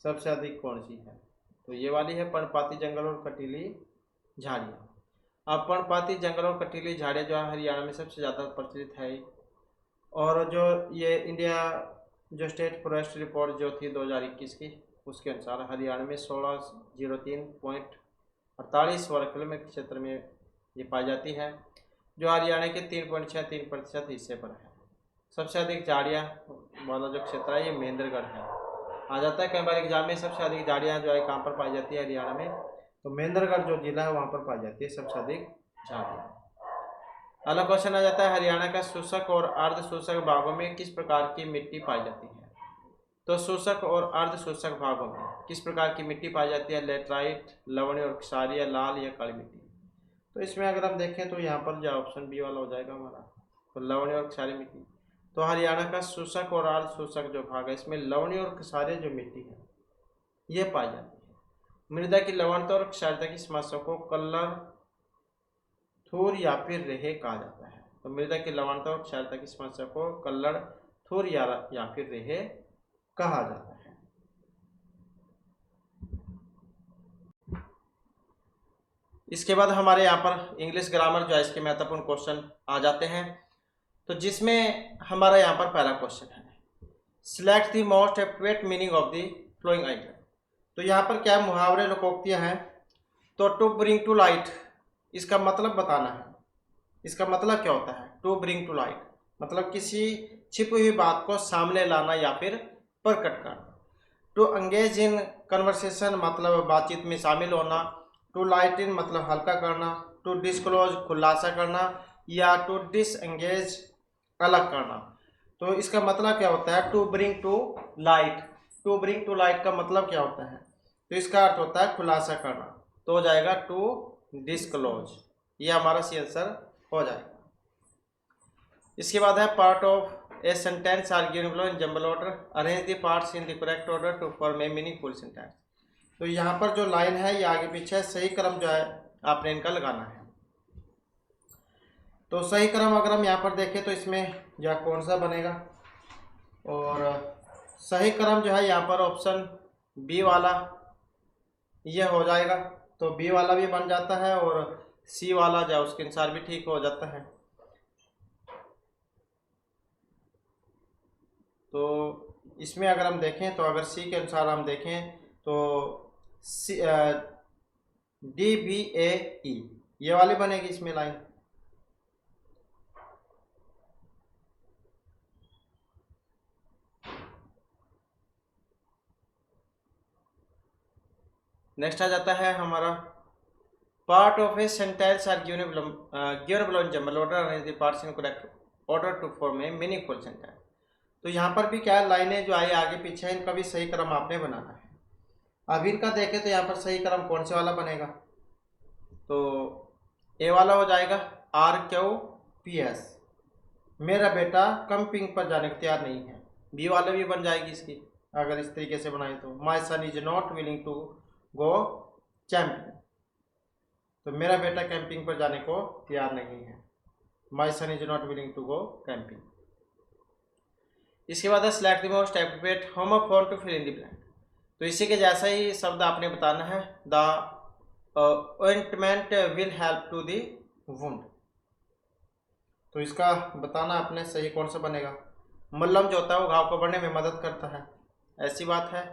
सबसे अधिक कौन सी है? तो ये वाली है, पर्णपाती जंगल और कटीली झाड़ियाँ। अब पर्णपाती जंगल और कटीली झाड़ियाँ जो है हरियाणा में सबसे ज़्यादा प्रचलित है। और जो ये इंडिया जो स्टेट फॉरेस्ट रिपोर्ट जो थी 2021 की, उसके अनुसार हरियाणा में 1603.48 वर्ग किलोमीटर क्षेत्र में ये पाई जाती है, जो हरियाणा के 3.63% हिस्से पर है। सबसे अधिक झाड़ियाँ वाला जो क्षेत्र है ये महेंद्रगढ़ है। आ जाता है कई बार एग्जाम में, सबसे अधिक झाड़ियाँ जो है कहाँ पर पाई जाती है हरियाणा में? तो महेंद्रगढ़ जो जिला है वहाँ पर पाई जाती है सबसे अधिक झाड़ियाँ। अगला क्वेश्चन आ जाता है, हरियाणा का शुष्क और अर्ध शुष्क भागों में किस प्रकार की मिट्टी पाई जाती है? तो शुष्क और अर्ध शुष्क भागों में किस प्रकार की मिट्टी पाई जाती है? लेटराइट, लवणीय और क्षारीय, लाल या काली मिट्टी। तो इसमें अगर हम देखें तो यहाँ पर जो ऑप्शन बी वाला हो जाएगा हमारा, तो लवणीय और क्षारीय मिट्टी। तो हरियाणा का शुष्क और अर्ध शुष्क जो भाग है इसमें लवणीय और क्षारीय जो मिट्टी है ये पाई जाती है। मृदा की लवणता और क्षारीयता की समस्या को कलर थूर या फिर रेहे कहा जाता है। तो मृदा की लवणता और क्षारीयता की समस्या को कलर थूर या फिर रेहे कहा जाता है। इसके बाद हमारे यहाँ पर इंग्लिश ग्रामर जो है इसके महत्वपूर्ण क्वेश्चन आ जाते हैं। तो जिसमें हमारा यहाँ पर पहला क्वेश्चन है, select the most appropriate meaning of the flowing item. तो यहाँ पर क्या मुहावरे लोकोक्तियाँ हैं। तो टू ब्रिंग टू लाइट इसका मतलब बताना है। इसका मतलब क्या होता है, टू ब्रिंग टू लाइट मतलब किसी छिपी हुई बात को सामने लाना या फिर प्रकट करना। टू एंगेज इन कन्वर्सेशन मतलब बातचीत में शामिल होना। टू लाइटन मतलब हल्का करना। टू डिस्क्लोज खुलासा करना, या टू डिसएंगेज अलग करना। तो इसका मतलब क्या होता है, to bring to light. To bring to light का मतलब क्या होता है, तो इसका अर्थ होता है खुलासा करना। तो हो जाएगा टू डिस्क्लोज, ये हमारा सी आंसर हो जाएगा। इसके बाद है part of a sentence are given below in jumble order, arrange the parts in the correct order to form a meaningful sentence. तो यहाँ पर जो लाइन है ये आगे पीछे सही क्रम जो है आपने इनका लगाना है। तो सही क्रम अगर हम यहाँ पर देखें तो इसमें या कौन सा बनेगा, और सही क्रम जो है यहाँ पर ऑप्शन बी वाला ये हो जाएगा। तो बी वाला भी बन जाता है और सी वाला जो उसके अनुसार भी ठीक हो जाता है। तो इसमें अगर हम देखें तो अगर सी के अनुसार हम देखें तो डी बी ए ई ये वाली बनेगी इसमें लाइन। नेक्स्ट आ जाता है हमारा part of a sentence are given below in jumble order, arrange the parts in correct order to form a meaningful sentence. तो यहाँ पर भी क्या है, लाइनें जो आई आगे पीछे हैं इनका भी सही क्रम आपने बनाना है। अब इनका देखें तो यहाँ पर सही क्रम कौन से वाला बनेगा, तो ए वाला हो जाएगा RQPS, मेरा बेटा कैंपिंग पर जाने को तैयार नहीं है। बी वाला भी बन जाएगी इसकी अगर इस तरीके से बनाए तो, my son is not willing to go camping. तो मेरा बेटा कैंपिंग पर जाने को तैयार नहीं है, my son is not willing to go camping. इसके बाद है select the most appropriate homophone to fill in the blank. तो इसी के जैसा ही शब्द आपने बताना है, the ointment will help to the wound। तो इसका बताना आपने सही कौन सा बनेगा। मल्लम जो होता है वो घाव को बढ़ने में मदद करता है, ऐसी बात है।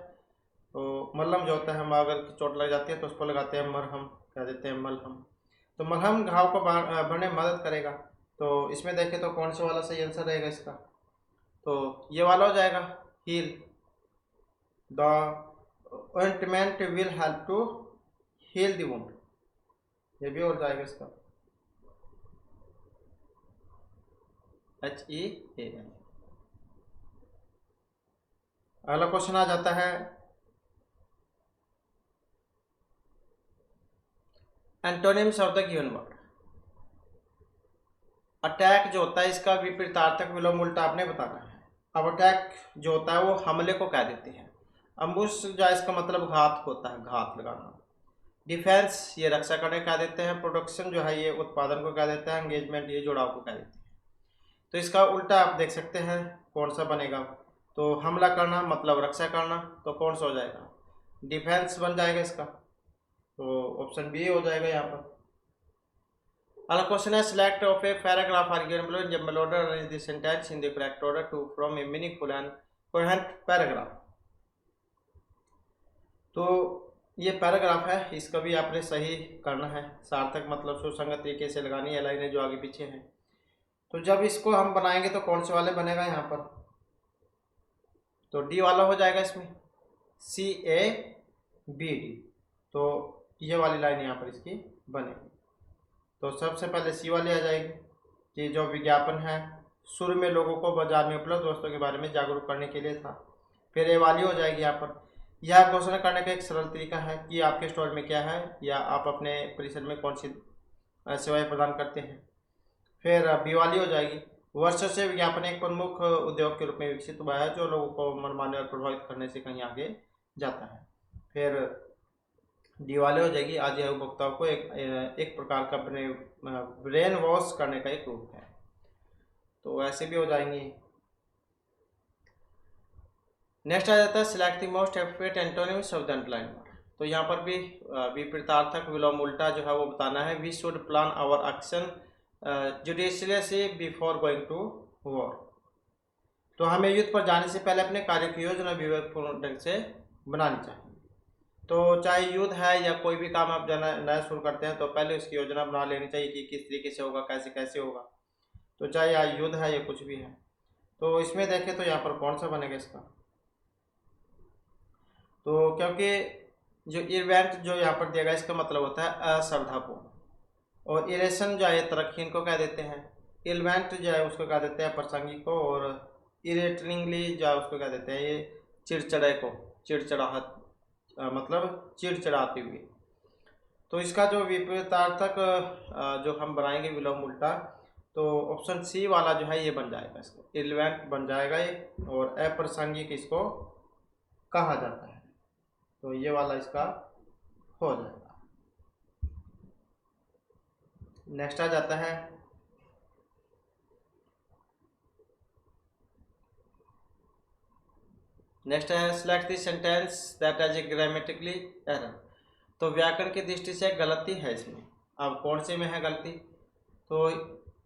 तो मल्लम जो होता है, हम अगर चोट लग जाती है तो उस पर लगाते हैं मरहम, कह देते हैं मलहम। तो मलहम घाव को बढ़ने में मदद करेगा। तो इसमें देखें तो कौन सा वाला सही आंसर रहेगा इसका, तो ये वाला हो जाएगा heal. The ointment will help to heal the wound, ये भी हो जाएगा इसका HEAL। अगला क्वेश्चन आ जाता है antonyms of the given word. Attack जो होता है इसका विपरीतार्थक विलोम उल्टा आपने बताना है। अब अटैक जो होता है वो हमले को कह देते हैं। अम्बुश जो इसका मतलब घात होता है, घात लगाना। डिफेंस ये रक्षा करने कह देते हैं। प्रोडक्शन जो है ये उत्पादन को कह देता है। एंगेजमेंट ये जुड़ाव को कह देते हैं। तो इसका उल्टा आप देख सकते हैं कौन सा बनेगा, तो हमला करना मतलब रक्षा करना, तो कौन सा हो जाएगा, डिफेंस बन जाएगा इसका। तो ऑप्शन बी हो जाएगा यहाँ पर। अगला क्वेश्चन है select of a paragraph are given below in jumble order, arrange the sentence in the correct order to from a meaningful and coherent paragraph. तो ये पैराग्राफ है, इसका भी आपने सही करना है। सार्थक मतलब सुसंगत तरीके से लगानी है लाइनें जो आगे पीछे हैं। तो जब इसको हम बनाएंगे तो कौन से वाले बनेगा यहाँ पर, तो डी वाला हो जाएगा इसमें, CABD। तो ये वाली लाइन यहाँ पर इसकी बनेगी। तो सबसे पहले सी वाली आ जाएगी कि जो विज्ञापन है शुरू में लोगों को बाजार में उपलब्ध वस्तुओं के बारे में जागरूक करने के लिए था। फिर ए वाली हो जाएगी यहाँ पर। यह घोषणा करने का एक सरल तरीका है कि आपके स्टोर में क्या है या आप अपने परिसर में कौन सी सेवाएं प्रदान करते हैं। फिर बी वाली हो जाएगी, वर्षों से विज्ञापन एक प्रमुख उद्योग के रूप में विकसित हुआ है जो लोगों को मनमाने और प्रभावित करने से कहीं आगे जाता है। फिर डी वाले हो जाएगी, आज यह उपभोक्ताओं को एक प्रकार का ब्रेन वॉश करने का एक रूप है। तो ऐसे भी हो जाएंगी। नेक्स्ट आ जाता है select the most appropriate antonyms of the underline word. तो यहाँ पर भी विपरीतार्थक विलोम उल्टा जो है वो बताना है। We should plan our action judiciously before going to war. तो हमें युद्ध पर जाने से पहले अपने कार्य की योजना विवेकपूर्ण ढंग से बनानी चाहिए। तो चाहे युद्ध है या कोई भी काम आप नया शुरू करते हैं तो पहले उसकी योजना बना लेनी चाहिए कि किस तरीके से होगा, कैसे कैसे होगा। तो चाहे यहाँ युद्ध है या कुछ भी है। तो इसमें देखें तो यहाँ पर कौन सा बनेगा इसका, तो क्योंकि जो इवेंट जो यहाँ पर दिया गया इसका मतलब होता है अश्रद्धापूर्ण, और इरेशन जो है तरक्कीन को कह देते हैं, इवेंट जो है उसको कह देते हैं अप्रासंगिक को, और इरेटरिंगली जो है उसको कह देते हैं ये चिड़चिड़े को, चिड़चिड़ाहट मतलब चिड़चिड़ाती हुई। तो इसका जो विपरीतार्थक जो हम बनाएंगे विलोम उल्टा, तो ऑप्शन सी वाला जो है ये बन जाएगा, इसको इवेंट बन जाएगा ये, और अप्रासंगिक इसको कहा जाता है। तो ये वाला इसका हो जाएगा। नेक्स्ट आ जाता है select the sentence that has a grammatically error. तो व्याकरण की दृष्टि से गलती है इसमें। अब कौन से में है गलती, तो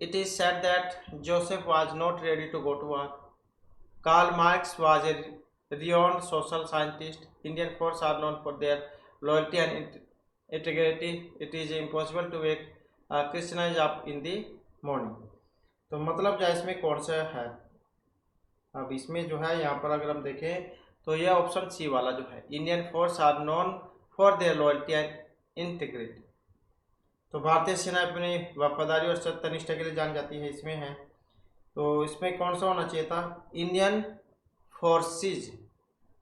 it is said that Joseph was not ready to go to war, Karl Marx was a renowned social scientist, Indian forces are known for their loyalty and integrity, it is impossible to wake Christians up in the morning। तो मतलब जो इसमें कौन सा है, अब इसमें जो है यहाँ पर अगर हम देखें तो यह ऑप्शन सी वाला जो है, Indian force are known for their loyalty and integrity. तो भारतीय सेना अपनी वफादारी और सत्यनिष्ठा के लिए जान जाती है, इसमें है। तो इसमें कौन सा होना चाहिए था, Indian forces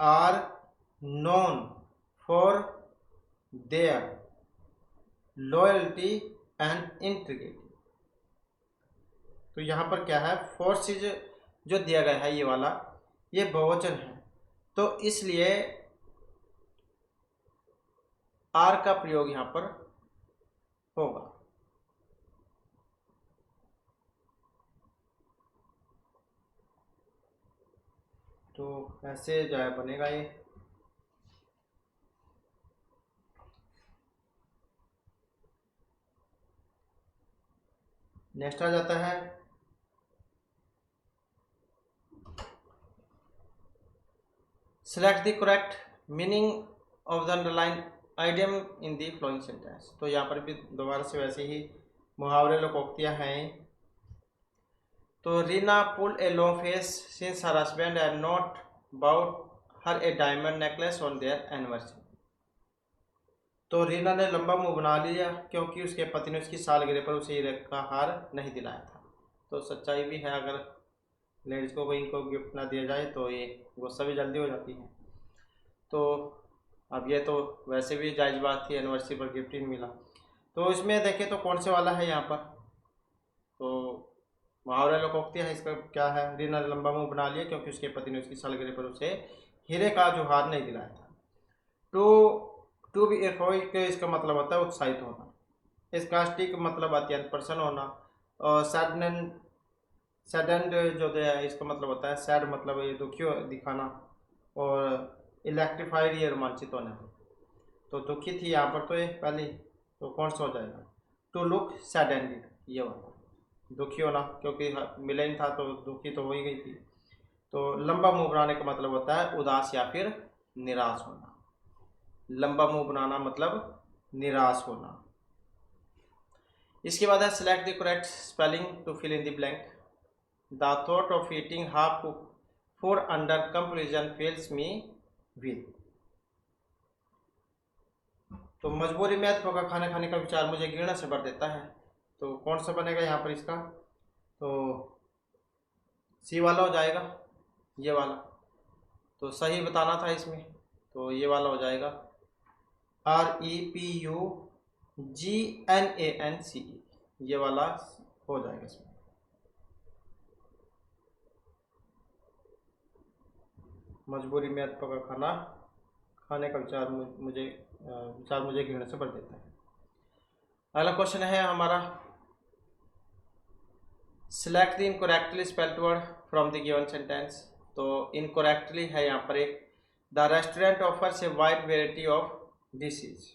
are known for their loyalty and integrity. तो यहाँ पर क्या है, फोर्सेज जो दिया गया है ये वाला, ये बहुवचन है, तो इसलिए आर का प्रयोग यहाँ पर होगा। तो ऐसे जो है बनेगा ये। नेक्स्ट आ जाता है select the correct meaning of the underline idiom in the flowing sentence. तो यहाँ पर भी दोबारा से वैसे ही मुहावरे लोकोक्तियाँ हैं। तो Reena pulled a long face since her husband had not bought her a diamond necklace on their anniversary. तो रीना ने लंबा मुंह बना लिया क्योंकि उसके पति ने उसकी सालगिरह पर उसे हीरे का हार नहीं दिलाया था। तो सच्चाई भी है, अगर लेडीज़ को कोई इनको गिफ्ट ना दिया जाए तो ये गुस्सा भी जल्दी हो जाती है। तो अब ये तो वैसे भी जायज़ बात थी, एनिवर्सरी पर गिफ्ट ही नहीं मिला। तो इसमें देखें तो कौन से वाला है यहाँ पर, तो मुहावरा लोकोक्ति है, इसका क्या है, रीना ने लंबा मुंह बना लिया क्योंकि उसके पति ने उसकी सालगिरह पर उसे हीरे का जो हार नहीं दिलाया था। टू बी एफोइक इसका मतलब होता है उत्साहित होना, स्कास्टिक मतलब अत्यंत प्रसन्न होना, और सैडेंड जो है इसका मतलब होता है सैड मतलब ये दुखी दिखाना, और इलेक्ट्रीफाइड ये रोमांचित होना। तो दुखी थी यहाँ पर तो ये पहले, तो कौन सा हो जाएगा, टू लुक सैडेंड, ये वाला दुखी होना, क्योंकि मिला ही था तो दुखी तो हो ही गई थी। तो लंबा मुंह बनाने का मतलब होता है उदास या फिर निराश होना। लंबा मुंह बनाना मतलब निराश होना। इसके बाद है select the correct spelling to fill in the blank. The thought of eating half food under comparison fills me with. तो मजबूरी में अथवा का खाना खाने का विचार मुझे घृणा से भर देता है। तो कौन सा बनेगा यहाँ पर इसका, तो सी वाला हो जाएगा, ये वाला। तो सही बताना था इसमें, तो ये वाला हो जाएगा REPUGNANCE। ये वाला हो जाएगा इसमें। मजबूरी में पका खाना खाने का विचार मुझे घृणा से भर देता है। अगला क्वेश्चन है हमारा, select the incorrectly spelled word from the given sentence. तो इनकरेक्टली है यहाँ पर एक, the restaurant offers a wide variety of dishes.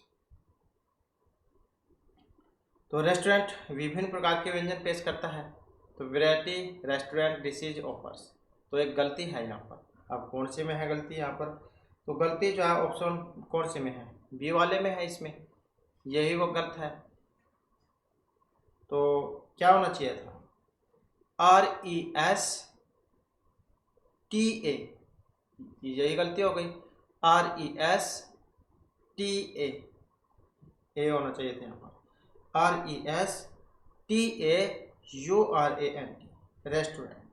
तो रेस्टोरेंट विभिन्न प्रकार के व्यंजन पेश करता है, तो वैरायटी रेस्टोरेंट डिशेज ऑफर्स, तो एक गलती है यहाँ पर। अब कौन से में है गलती यहाँ पर? तो गलती जो है ऑप्शन कौन से में है? बी वाले में है, इसमें यही वो गलत है। तो क्या होना चाहिए था? RESTA, यही गलती हो गई। RESTA ए होना चाहिए था यहाँ पर, RESTAURANT रेस्टोरेंट,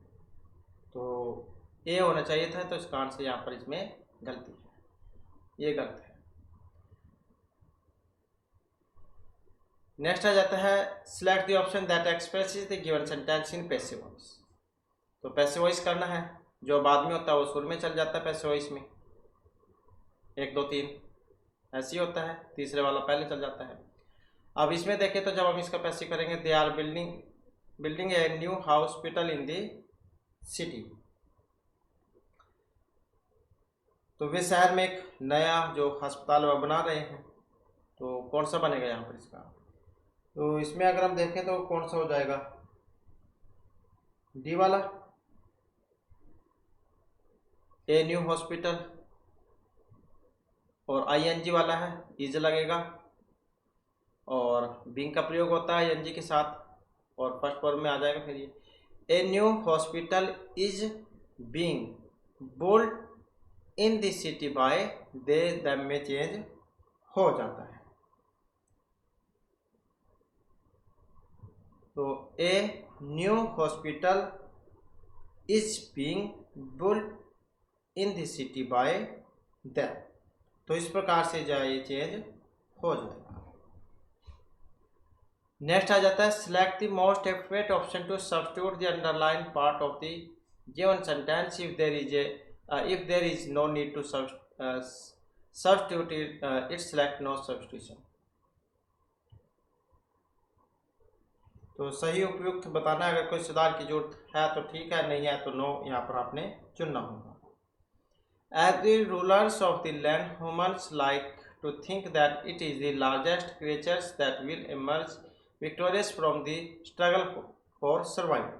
तो ए होना चाहिए था। तो इसका आंसर यहाँ पर इसमें गलती है, ये गलत है। नेक्स्ट आ जाता है, select the option that expresses the given sentence in passive voice. तो पैसिव वॉइस करना है, जो बाद में होता है वो सुर में चल जाता है पैसिव वॉइस में, 1 2 3 ऐसे ही होता है, तीसरे वाला पहले चल जाता है। अब इसमें देखें तो जब हम इसका पैसिव करेंगे, they are building a new hospital in the city, तो वे शहर में एक नया जो अस्पताल वह बना रहे हैं। तो कौन सा बनेगा यहाँ पर इसका? तो इसमें अगर हम देखें तो कौन सा हो जाएगा? डी वाला, ए न्यू हॉस्पिटल, और ING वाला है, इज लगेगा, और बिंग का प्रयोग होता है ING के साथ, और फर्स्ट फॉर्म में आ जाएगा फिर ये, a new hospital is being built in the city by they them में चेंज हो जाता है। तो a new hospital is being built in the city by them, तो इस प्रकार से जो ये चेंज हो जाएगा। नेक्स्ट आ जाता है, select the most appropriate option to substitute the underline part of the given sentence if there is no need to substitute it select no substitution. तो सही उपयुक्त बताना है, अगर कोई सुधार की जरूरत है तो ठीक है, नहीं है तो नो यहाँ पर आपने चुनना होगा। As the rulers of the land, humans like to think that it is the largest creatures that will emerge victorious from the struggle for survival।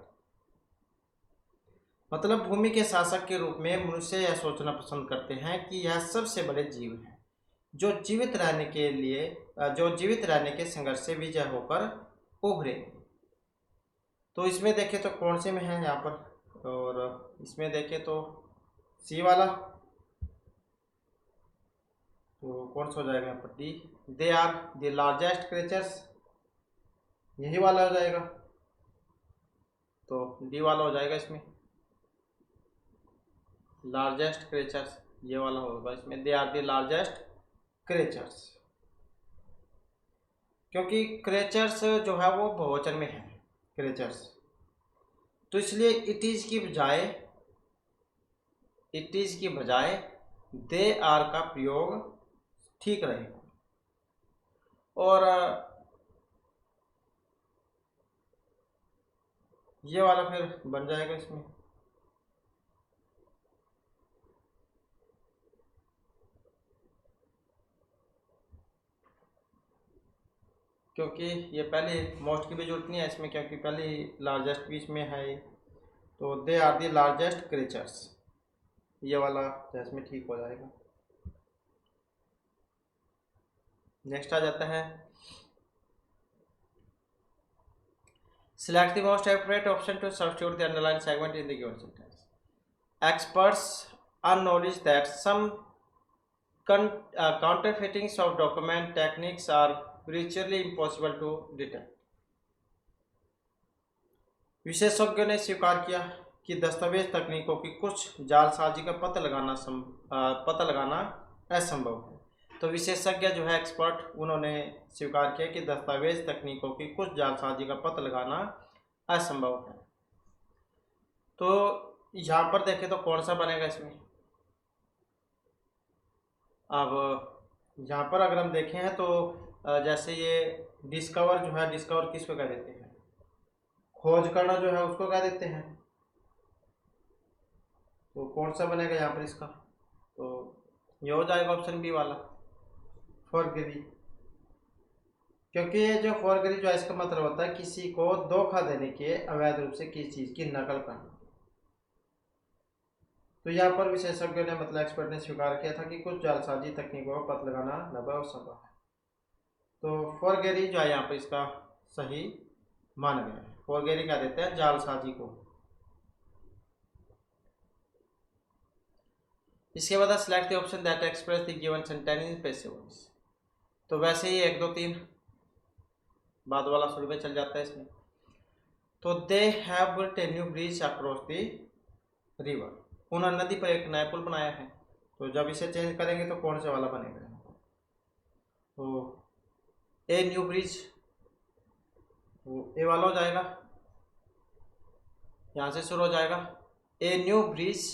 मतलब भूमि के शासक के रूप में मनुष्य यह सोचना पसंद करते हैं कि यह सबसे बड़े जीव हैं जो जीवित रहने के संघर्ष से विजय होकर उभरेंगे। तो इसमें देखें तो कौन से में है यहाँ पर? और इसमें देखें तो सी वाला, तो कौन सा हो जाएगा यहाँ पर? D, they are the largest creatures, यही वाला हो जाएगा, तो डी वाला हो जाएगा इसमें, लार्जेस्ट क्रिएचर्स ये वाला होगा इसमें, they are the largest creatures, क्योंकि क्रिएचर्स जो है वो बहुवचन में है क्रिएचर्स, तो इसलिए इट इज की बजाय दे आर का प्रयोग ठीक रहेगा। और ये वाला फिर बन जाएगा इसमें, क्योंकि ये पहले मोस्ट की भी जरूरत नहीं है इसमें, क्योंकि पहले लार्जेस्ट भी इसमें है, तो they are the largest creatures, ये वाला इसमें ठीक हो जाएगा। नेक्स्ट आ जाता है, select the most appropriate option to substitute the underlined segment in the given sentence. Experts acknowledge that some counterfeitings of document techniques are virtually impossible to detect. विशेषज्ञों ने स्वीकार किया कि दस्तावेज तकनीकों की कुछ जालसाजी का पता लगाना असंभव है। तो विशेषज्ञ जो है एक्सपर्ट, उन्होंने स्वीकार किया कि दस्तावेज तकनीकों की कुछ जालसाजी का पता लगाना असंभव है। तो यहाँ पर देखें तो कौन सा बनेगा इसमें। अब यहाँ पर अगर हम देखें हैं तो जैसे ये डिस्कवर जो है, डिस्कवर किसको कह देते हैं, खोज करना जो है उसको कह देते हैं। तो कौन सा बनेगा यहाँ पर इसका, तो ये हो जाएगा ऑप्शन बी वाला, फॉरगेरी। क्योंकि ये जो फॉरगेरी जो है इसका मतलब होता है किसी को धोखा देने के, अवैध रूप से किसी चीज की नकल करना। तो यहाँ पर विशेषज्ञों ने मतलब एक्सपर्ट ने स्वीकार किया था कि कुछ जालसाजी तकनीकों का पता लगाना नबा संभव है। तो फॉरगेरी जो है यहाँ पर इसका सही माना गया है। फॉरगेरी क्या देते हैं, जालसाजी को। इसके बाद select the option that express the given sentence in passive voice. तो वैसे ही 1 2 3 बाद वाला शुरू में चल जाता है इसमें। तो they have built A new bridge across the river, उन्होंने नदी पर एक नया पुल बनाया है। तो जब इसे चेंज करेंगे तो कौन से वाला बनेगा, तो ए न्यू ब्रिज, तो ए वाला हो जाएगा, यहाँ से शुरू हो जाएगा। A new bridge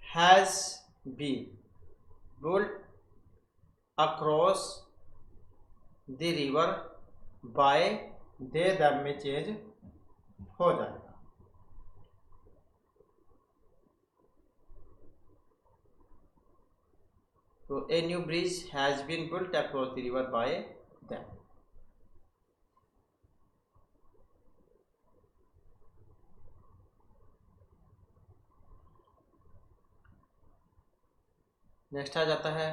has been built across the river by they them में चेंज हो जाएगा। तो a new bridge has been built across the river by them. Next आ जाता है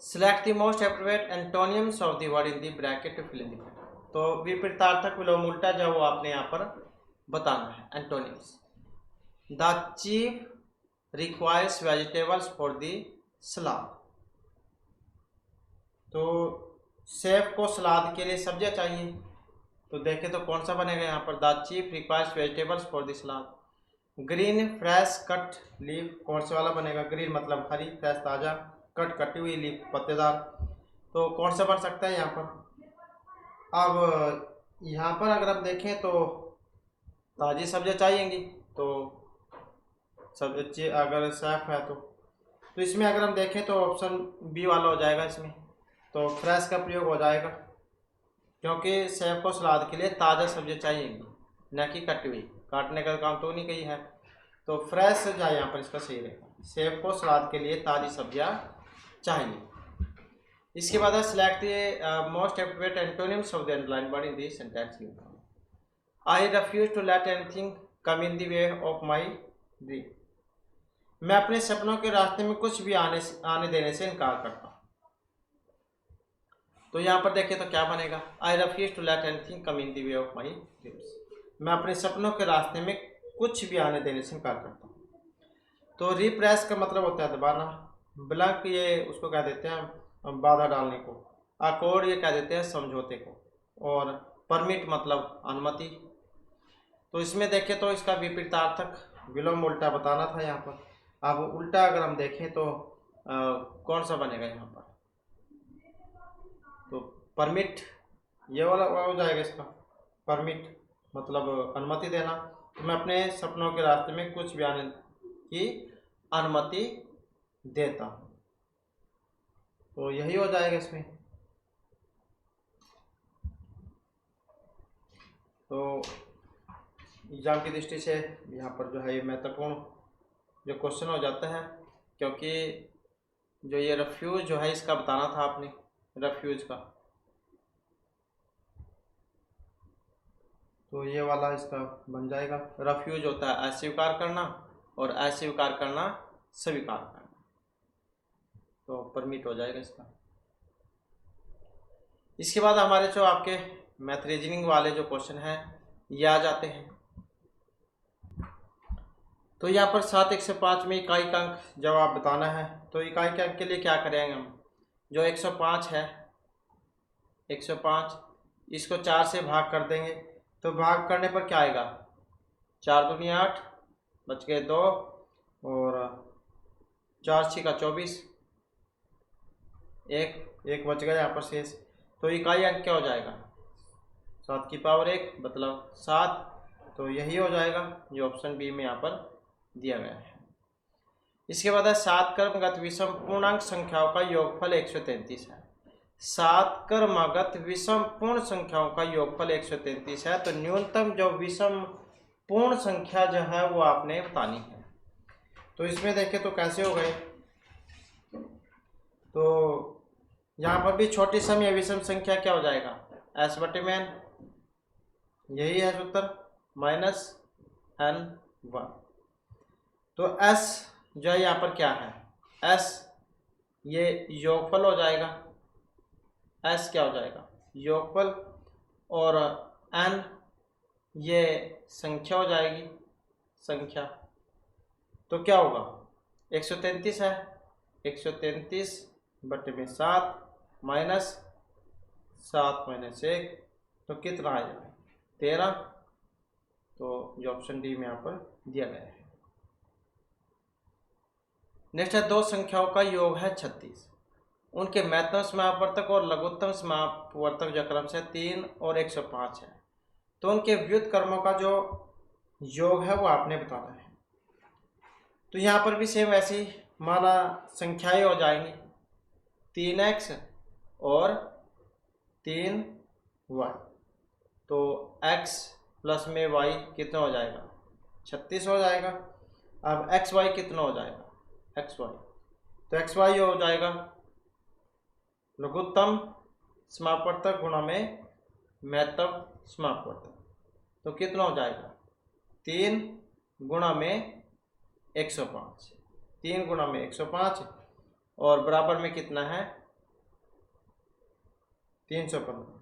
select the most appropriate antonyms of the word in the bracket to fill in the. तो विपरीतार्थक विलोम उल्टा जो वो आपने यहाँ पर बताना है antonyms. The chief requires vegetables for the salad. तो शेफ को सलाद के लिए सब्जियां चाहिए। तो देखें तो कौन सा बनेगा यहाँ पर, the chief requires vegetables for the salad. Green fresh cut leaf, कौन सा वाला बनेगा, ग्रीन मतलब हरी, फ्रेश ताज़ा, कट कटी हुई, लीफ पत्तेदार। तो कौन सा बन सकता है यहाँ पर। अब यहाँ पर अगर हम देखें तो ताज़ी सब्जियाँ चाहिएंगी, तो सब्जी अगर शेफ है तो इसमें अगर हम देखें तो ऑप्शन बी वाला हो जाएगा इसमें। तो फ्रेश का प्रयोग हो जाएगा क्योंकि शेफ को सलाद के लिए ताज़ा सब्जियाँ चाहिएंगी, न कि कटी हुई, काटने का काम तो नहीं कही है। तो फ्रेश जाए यहाँ पर इसका सही रहेगा, शेफ को सलाद के लिए ताज़ी सब्जियाँ चाहिए। इसके बाद है select the most appropriate antonyms of the underline word in the sentence. I refuse to let anything come in the way of my dream. मैं अपने सपनों के रास्ते में कुछ भी आने देने से इनकार करता हूँ। तो यहाँ पर देखें तो क्या बनेगा, I refuse to let anything come in the way of my dreams. मैं अपने सपनों के रास्ते में कुछ भी आने देने से इनकार करता हूँ। तो रिप्रेस का मतलब होता है दबाना, ब्लॉक ये उसको कह देते हैं बाधा डालने को, अकॉर्ड ये कह देते हैं समझौते को, और परमिट मतलब अनुमति। तो इसमें देखें तो इसका विपरीतार्थक विलोम उल्टा बताना था यहाँ पर। अब उल्टा अगर हम देखें तो कौन सा बनेगा यहाँ पर, तो परमिट ये वाला हो जाएगा इसका। परमिट मतलब अनुमति देना। तो मैं अपने सपनों के रास्ते में कुछ भी आने की अनुमति देता हूँ, तो यही हो जाएगा इसमें। तो एग्जाम की दृष्टि से यहाँ पर जो है ये महत्वपूर्ण जो क्वेश्चन हो जाता है, क्योंकि जो ये रिफ्यूज जो है इसका बताना था आपने, रिफ्यूज का। तो ये वाला इसका बन जाएगा। रिफ्यूज होता है अस्वीकार करना, और अस्वीकार करना स्वीकार करना। तो परमिट हो जाएगा इसका। इसके बाद हमारे जो आपके मैथ रीजनिंग वाले जो क्वेश्चन हैं ये आ जाते हैं। तो यहाँ पर 7 105 में इकाई का अंक जवाब बताना है। तो इकाई के अंक के लिए क्या करेंगे हम, जो 105 है, 105 इसको 4 से भाग कर देंगे। तो भाग करने पर क्या आएगा, 4 दूनी 8, बच गए 2, और 4 6 का 24, एक एक बच गया यहाँ पर शेष। तो इकाई अंक क्या हो जाएगा? 7 की पावर 1 मतलब 7। तो यही हो जाएगा जो ऑप्शन बी में यहाँ पर दिया गया है। इसके बाद है 7 क्रमगत विषम पूर्णांक संख्याओं का योगफल 133 है। 7 क्रमगत विषम पूर्ण संख्याओं का योगफल 133 है। तो न्यूनतम जो विषम पूर्ण संख्या जो है वो आपने बतानी है। तो इसमें देखें तो कैसे हो गए, तो यहाँ पर भी छोटी सम या विषम संख्या क्या हो जाएगा? एस बटे में एन, यही है सूत्र, माइनस एन वन। तो एस जो है यहाँ पर क्या है? एस ये योगफल हो जाएगा, एस क्या हो जाएगा? योगफल। और एन ये संख्या हो जाएगी, संख्या। तो क्या होगा? 133 है, 133 बटे में 7 माइनस 7 माइनस 1, तो कितना आएगा? 13। तो जो ऑप्शन डी में यहाँ पर दिया गया है। नेक्स्ट है दो संख्याओं का योग है 36। उनके महत्तम समापवर्तक और लघुत्तम समापवर्तक जो क्रम से 3 और 105 है। तो उनके व्युत्क्रमों का जो योग है वो आपने बताना है। तो यहाँ पर भी सेम ऐसी माना संख्याएं हो जाएंगी, 3x और 3y। तो x प्लस में y कितना हो जाएगा? 36 हो जाएगा। अब xy कितना हो जाएगा? xy तो xy हो जाएगा लघुत्तम समापवर्तक गुणा में महत्तम समापवर्तक। तो कितना हो जाएगा? 3 गुणा में 105, 3 गुणा में 105 और बराबर में कितना है? 315।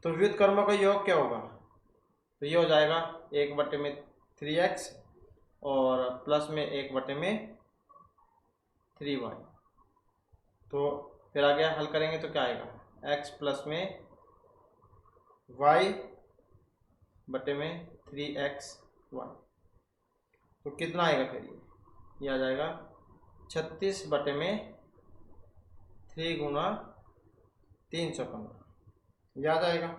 तो व्युत्क्रमों का योग क्या होगा? तो ये हो जाएगा 1 बटे में 3x और प्लस में 1 बटे में 3y। तो फिर आगे हल करेंगे तो क्या आएगा? x प्लस में y बटे में 3xy। तो कितना आएगा फिर? ये आ जाएगा 36 बटे में 3 गुणा 315, ये आ जाएगा।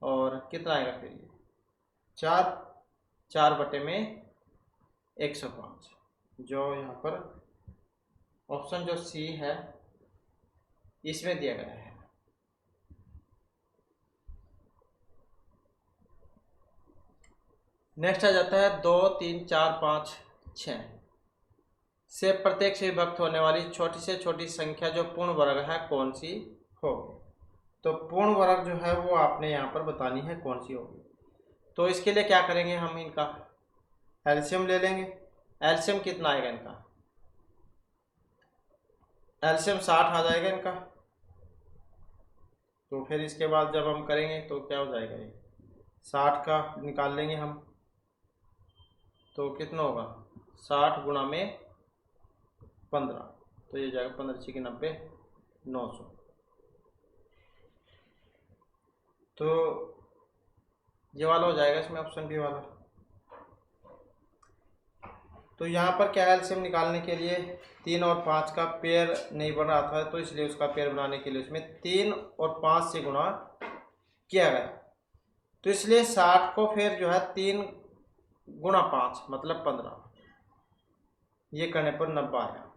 और कितना आएगा फिर? ये 4 बटे में 105, जो यहाँ पर ऑप्शन जो सी है इसमें दिया गया है। नेक्स्ट आ जाता है 2, 3, 4, 5, 6 से प्रत्येक से विभक्त होने वाली छोटी से छोटी संख्या जो पूर्ण वर्ग है कौन सी होगी? तो पूर्ण वर्ग जो है वो आपने यहाँ पर बतानी है कौन सी होगी। तो इसके लिए क्या करेंगे? हम इनका एलसीएम ले लेंगे। एलसीएम कितना आएगा इनका? एलसीएम 60 आ जाएगा इनका। तो फिर इसके बाद जब हम करेंगे तो क्या हो जाएगा? ये 60 का निकाल लेंगे हम। तो कितना होगा? 60 गुणा में 15, तो ये जाएगा 15 6 90, 900। तो ये वाला हो जाएगा इसमें ऑप्शन बी वाला। तो यहाँ पर क्या है? एलसीएम निकालने के लिए 3 और 5 का पेयर नहीं बन रहा था, तो इसलिए उसका पेयर बनाने के लिए उसमें 3 और 5 से गुणा किया गया। तो इसलिए 60 को फिर जो है 3 गुणा 5 मतलब 15, ये करने पर 90 आया।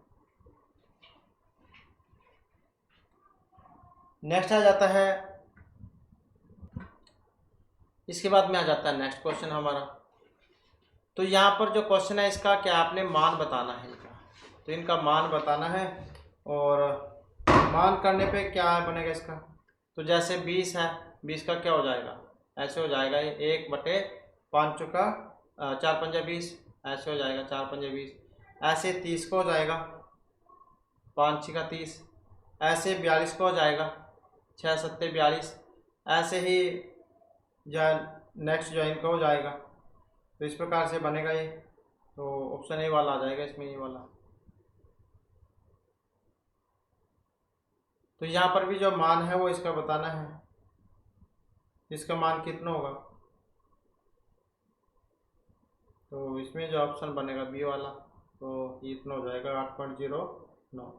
नेक्स्ट आ जाता है, इसके बाद में आ जाता है नेक्स्ट क्वेश्चन हमारा। तो यहाँ पर जो क्वेश्चन है इसका क्या आपने मान बताना है इनका। तो इनका मान बताना है और मान करने पे क्या बनेगा इसका? तो जैसे 20 है, 20 का क्या हो जाएगा? ऐसे हो जाएगा 1 बटे 5 का 4 पंजा 20, ऐसे हो जाएगा 4 पंजा 20। ऐसे 30 को हो जाएगा 5 6 का 30, ऐसे 42 को हो जाएगा 6 7 42। ऐसे ही जो नेक्स्ट जो इनका हो जाएगा। तो इस प्रकार से बनेगा ये। तो ऑप्शन ए वाला आ जाएगा इसमें, ये वाला। तो यहाँ पर भी जो मान है वो इसका बताना है, इसका मान कितना होगा। तो इसमें जो ऑप्शन बनेगा बी वाला, तो ये इतना हो जाएगा 8.09।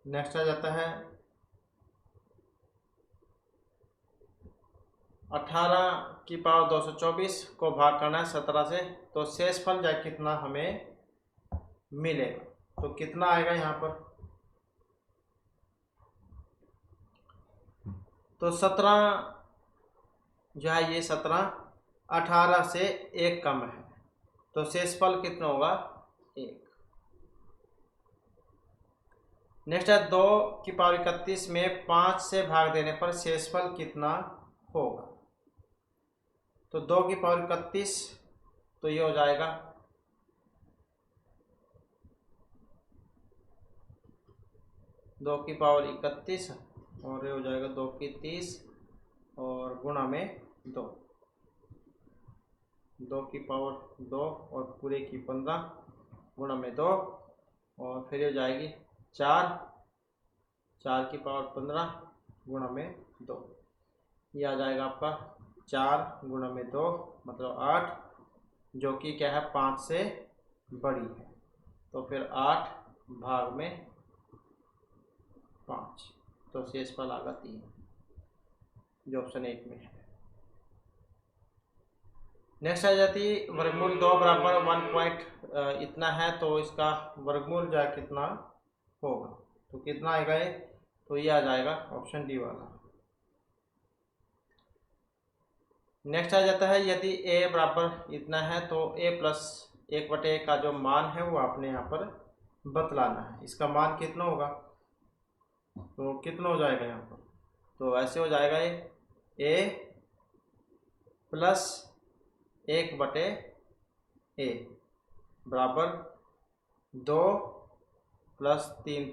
नेक्स्ट आ जाता है 18 की पावर 224 को भाग करना है 17 से, तो शेषफल जाए कितना हमें मिलेगा। तो कितना आएगा यहाँ पर, तो 17 जो है ये 17 18 से 1 कम है, तो शेषफल कितना होगा 1। नेक्स्ट है 2 की पावर 31 में 5 से भाग देने पर शेषफल कितना होगा। तो 2 की पावर 31, तो ये हो जाएगा 2 की पावर 31 और ये हो जाएगा 2 की 30 और गुणा में 2, 2 की पावर 2 और पूरे की 15 गुणा में 2 और फिर हो जाएगी 4, 4 की पावर 15 गुणा में 2, ये आ जाएगा आपका 4 गुणा में 2 मतलब 8, जो कि क्या है 5 से बड़ी है। तो फिर 8 भाग में 5, तो शेषफल आएगा 3, जो ऑप्शन 1 में है। नेक्स्ट आ जाती वर्गमूल 2 बराबर 1 पॉइंट इतना है, तो इसका वर्गमूल जो है कितना होगा। तो कितना आएगा ये, तो ये आ जाएगा ऑप्शन डी वाला। नेक्स्ट आ जाता है यदि a बराबर इतना है तो a प्लस 1/1 का जो मान है वो आपने यहाँ पर बतलाना है। इसका मान कितना होगा, तो कितना हो जाएगा यहाँ पर, तो ऐसे हो जाएगा ये a प्लस 1/a बराबर 2 प्लस 3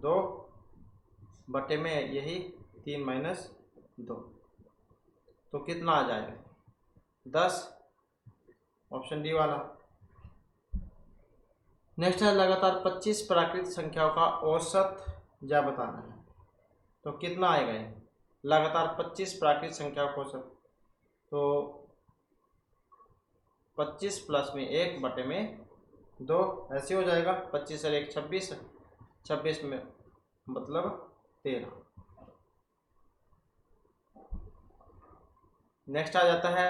2 बटे में यही 3 माइनस 2, तो कितना आ जाएगा 10, ऑप्शन डी वाला। नेक्स्ट है लगातार 25 प्राकृतिक संख्याओं का औसत जा बताना है। तो कितना आएगा ये लगातार 25 प्राकृतिक संख्याओं का औसत, तो 25 प्लस में 1 बटे में 2 ऐसे हो जाएगा। 25 और 1 26, 26 में मतलब 13। नेक्स्ट आ जाता है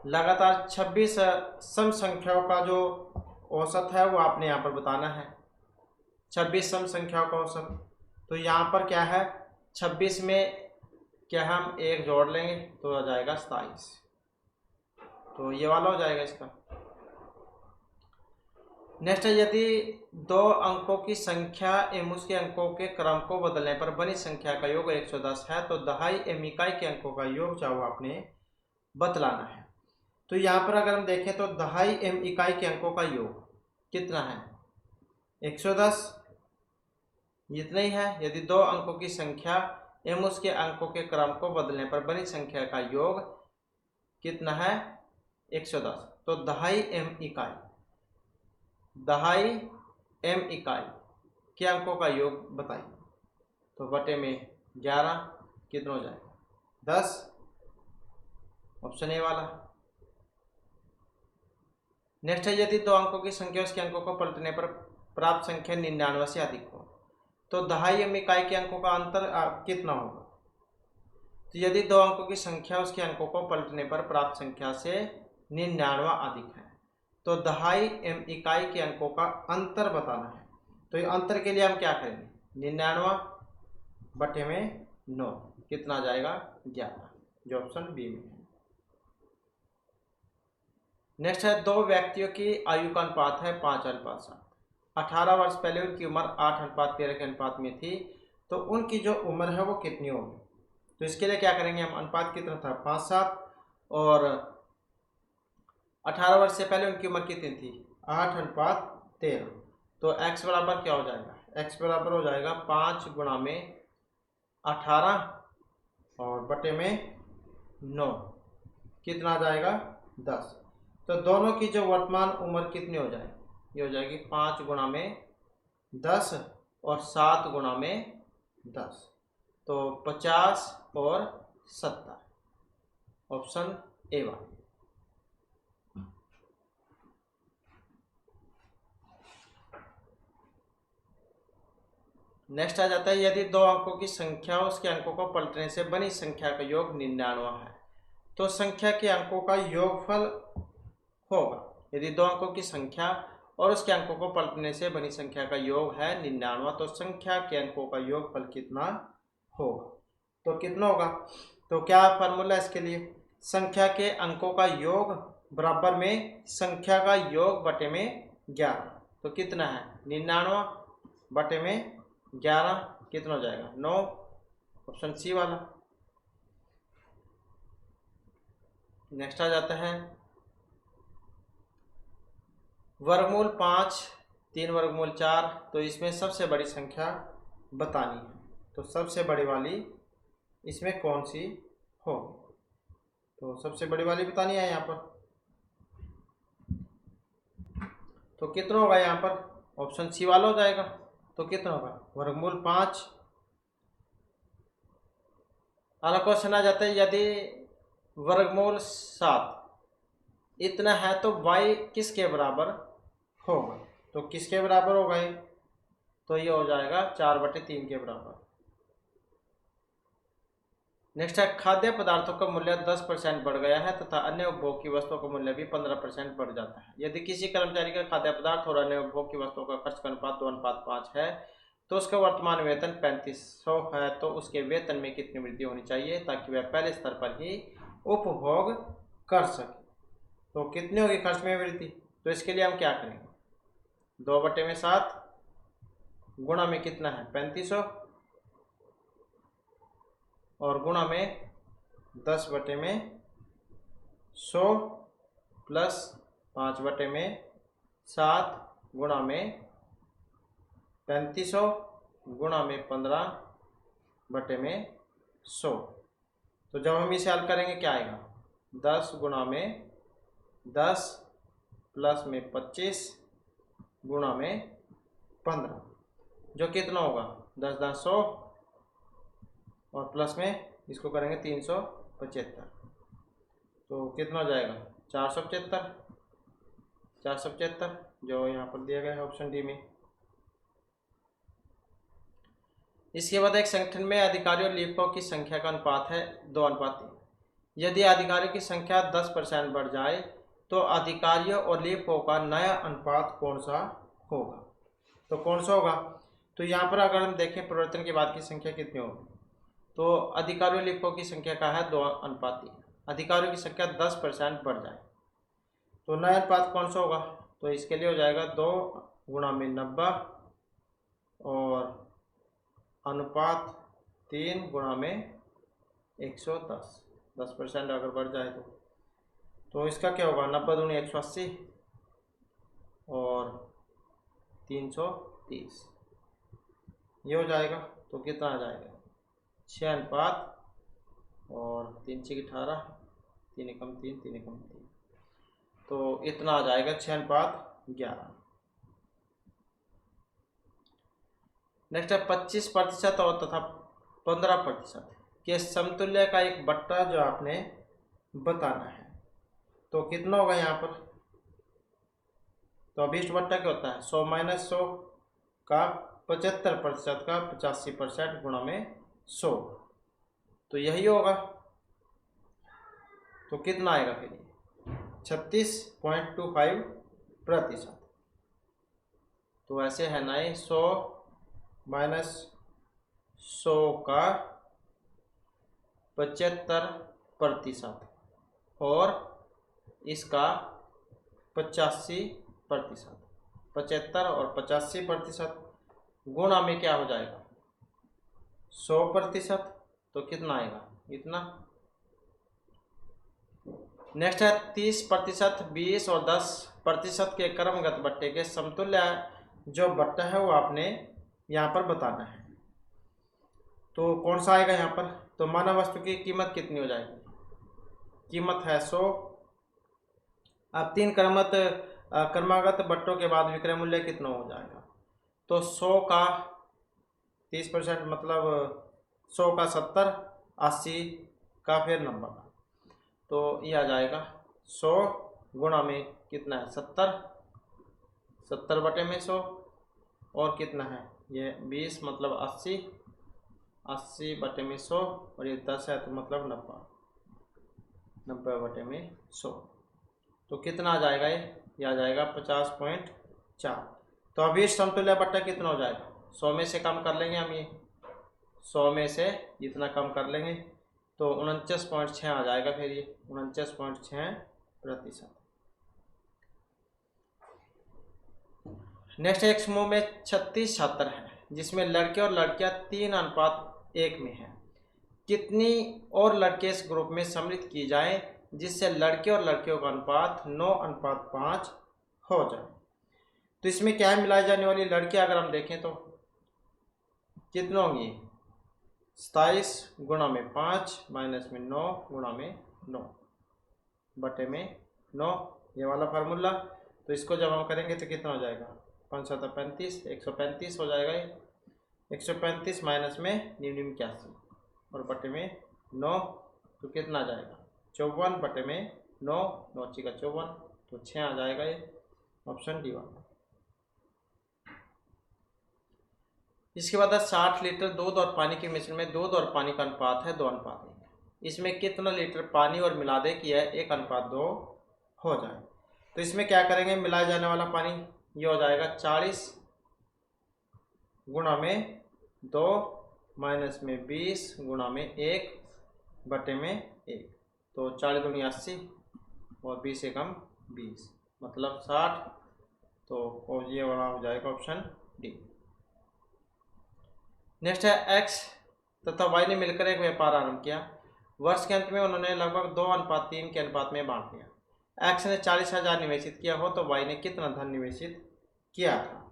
लगातार 26 सम संख्याओं का जो औसत है वो आपने यहाँ पर बताना है। 26 सम संख्याओं का औसत, तो यहाँ पर क्या है 26 में क्या हम 1 जोड़ लेंगे तो आ जाएगा 27, तो ये वाला हो जाएगा इसका। नेक्स्ट है यदि 2 अंकों की संख्या एवं उसके अंकों के क्रम को बदलने पर बनी संख्या का योग 110 है, तो दहाई एवं इकाई के अंकों का योग चाहो आपने बतलाना है। तो यहाँ पर अगर हम देखें तो दहाई एवं इकाई के अंकों का योग कितना है 110, इतना ही है। यदि 2 अंकों की संख्या एवं उसके अंकों के क्रम को बदलने पर बनी संख्या का योग कितना है 110, तो दहाई एवं इकाई, दहाई एवं इकाई के अंकों का योग बताइए, तो बटे में 11 कितना हो जाएगा 10, ऑप्शन ए वाला। नेक्स्ट है यदि 2 अंकों की संख्या उसके अंकों को पलटने पर प्राप्त संख्या 99 से अधिक हो, तो दहाई एवं इकाई के अंकों का अंतर कितना होगा। तो यदि 2 अंकों की संख्या उसके अंकों को पलटने पर प्राप्त संख्या से 99 अधिक है, तो दहाई एवं इकाई के अंकों का अंतर बताना है। तो ये अंतर के लिए हम क्या करेंगे 99 बटे में 9 कितना आ जाएगा 11, जो ऑप्शन बी में है। नेक्स्ट है 2 व्यक्तियों की आयु का अनुपात है 5:7। 18 वर्ष पहले उनकी उम्र 8:13 के अनुपात में थी, तो उनकी जो उम्र है वो कितनी होगी। तो इसके लिए क्या करेंगे हम, अनुपात कितना था 5:7 और 18 वर्ष से पहले उनकी उम्र कितनी थी 8:13, तो x बराबर क्या हो जाएगा, x बराबर हो जाएगा 5 गुणा में 18 और बटे में 9 कितना आ जाएगा 10। तो दोनों की जो वर्तमान उम्र कितनी हो जाएगी, ये हो जाएगी 5 गुणा में 10 और 7 गुणा में 10, तो 50 और 70, ऑप्शन ए वाली। नेक्स्ट आ जाता है, यदि दो अंकों की संख्या उसके अंकों को पलटने से बनी संख्या का योग 99 है तो संख्या के अंकों का योगफल होगा। यदि दो अंकों की संख्या और उसके अंकों को पलटने से बनी संख्या का योग है 99 तो संख्या के अंकों का योगफल कितना होगा। तो कितना होगा, तो क्या फार्मूला इसके लिए, संख्या के अंकों का योग बराबर में संख्या का योग बटे में 11। तो कितना है 99 बटे में 11 कितना हो जाएगा 9, ऑप्शन सी वाला। नेक्स्ट आ जाता है वर्गमूल 5, 3 वर्गमूल 4, तो इसमें सबसे बड़ी संख्या बतानी है। तो सबसे बड़ी वाली इसमें कौन सी होगी, तो सबसे बड़ी वाली बतानी है यहाँ पर। तो कितना होगा यहाँ पर, ऑप्शन सी वाला हो जाएगा। तो कितना होगा वर्गमूल 5। अगला क्वेश्चन आ जाता है, यदि वर्गमूल 7 इतना है तो y किसके बराबर होगा। तो किसके बराबर होगा ये, तो ये हो जाएगा 4/3 के बराबर। नेक्स्ट है, खाद्य पदार्थों का मूल्य 10% बढ़ गया है तथा अन्य उपभोग की वस्तुओं का मूल्य भी 15% बढ़ जाता है। यदि किसी कर्मचारी का खाद्य पदार्थ और अन्य उपभोग की वस्तुओं का खर्च का अनुपात 2:5 है तो उसका वर्तमान वेतन 3500 है तो उसके वेतन में कितनी वृद्धि होनी चाहिए ताकि वह पहले स्तर पर ही उपभोग कर सके। तो कितनी होगी खर्च में वृद्धि, तो इसके लिए हम क्या करेंगे, 2/7 गुणा में कितना है 3500 और गुणा में 10/100 प्लस 5/7 गुणा में 3500 गुणा में 15/100। तो जब हम इसे हल करेंगे क्या आएगा, 10 गुणा में 10 प्लस में 25 गुणा में 15 जो कितना होगा 10×100 और प्लस में इसको करेंगे 375 तो कितना हो जाएगा 475 जो यहाँ पर दिया गया है ऑप्शन डी में। इसके बाद एक संगठन में अधिकारियों और लेखकों की संख्या का अनुपात है 2:3। यदि अधिकारियों की संख्या 10% बढ़ जाए तो अधिकारियों और लेखकों का नया अनुपात कौन सा होगा। तो कौन सा होगा, तो यहाँ पर अगर हम देखें परिवर्तन के बाद की संख्या कितनी होगी, तो अधिकारियों लेखकों की संख्या का है 2:3। अधिकारियों की संख्या 10% बढ़ जाए तो नया अनुपात कौन सा होगा, तो इसके लिए हो जाएगा 2 गुणा में 90 और अनुपात 3 गुणा में 110। 10% अगर बढ़ जाए तो इसका क्या होगा 90 दूनी 180 और 330 ये हो जाएगा। तो कितना आ जाएगा 6 और 3×18 3×3 3×3 तो इतना आ जाएगा 6:11। नेक्स्ट है 25% और तथा 15% के समतुल्य का एक बट्टा जो आपने बताना है। तो कितना होगा यहाँ पर, तो अभीष्ट बट्टा क्या होता है 100 - 100 का 75% का 85% गुणा में 100 तो यही होगा। तो कितना आएगा फिर 36.25%। तो ऐसे है ना 100 - 100 का 75% और इसका 85%, 75 और 85% गुणा में क्या हो जाएगा 100%। तो कितना आएगा इतना। नेक्स्ट है 30%, 20 और 10% के क्रमगत बट्टे के समतुल्य जो बट्टा है वो आपने यहाँ पर बताना है। तो कौन सा आएगा यहाँ पर, तो मानव वस्तु की कीमत कितनी हो जाएगी, कीमत है 100। अब 3 क्रमागत बट्टों के बाद विक्रय मूल्य कितना हो जाएगा, तो 100 का 30% मतलब 100 का 70, 80 का फिर 90 का। तो ये आ जाएगा 100 गुणा में कितना है 70 बटे में 100 और कितना है ये 20 मतलब 80 बटे में 100 और ये 10 है तो मतलब 90 बटे में 100। तो कितना आ जाएगा ये आ जाएगा 50.4। तो अभी समतुल्य बट्टा कितना हो जाएगा 100 में से कम कर लेंगे हम, ये 100 में से इतना कम कर लेंगे तो 49.6 आ जाएगा। फिर ये 49.6%। नेक्स्ट एक समूह में 36 छात्र हैं जिसमें लड़के और लड़कियां 3:1 में हैं। कितनी और लड़के इस ग्रुप में सम्मिलित की जाएं जिससे लड़के और लड़कियों का अनुपात 9:5 हो जाए। तो इसमें क्या है, मिलाई जाने वाली लड़कियां अगर हम देखें तो कितनी होंगी 27 गुणा में 5 माइनस में 9 गुणा में 9 बटे में 9, ये वाला फार्मूला। तो इसको जब हम करेंगे तो कितना हो जाएगा 5 7 35, 135 हो जाएगा ये। 135 माइनस में 89 और बटे में 9 तो कितना आ जाएगा 54 बटे में 9, 9 × 54 तो 6 आ जाएगा ये, ऑप्शन डी वाला। इसके बाद 60 लीटर दूध और पानी के मिश्रण में दूध और पानी का अनुपात है 2:1। इसमें कितना लीटर पानी और मिला दे कि यह 1:2 हो जाए। तो इसमें क्या करेंगे, मिलाया जाने वाला पानी ये हो जाएगा 40 गुणा में 2 माइनस में 20 गुणा में 1 बटे में 1। तो 40 दूनी 80 और 20 एकम 20 मतलब 60। तो ये वाला हो जाएगा ऑप्शन डी। नेक्स्ट है एक्स तथा वाई ने मिलकर एक व्यापार आरंभ किया। वर्ष के अंत में उन्होंने लगभग 2:3 के अनुपात में बांट दिया। एक्स ने 40,000 निवेशित किया हो तो वाई ने कितना धन निवेशित किया था।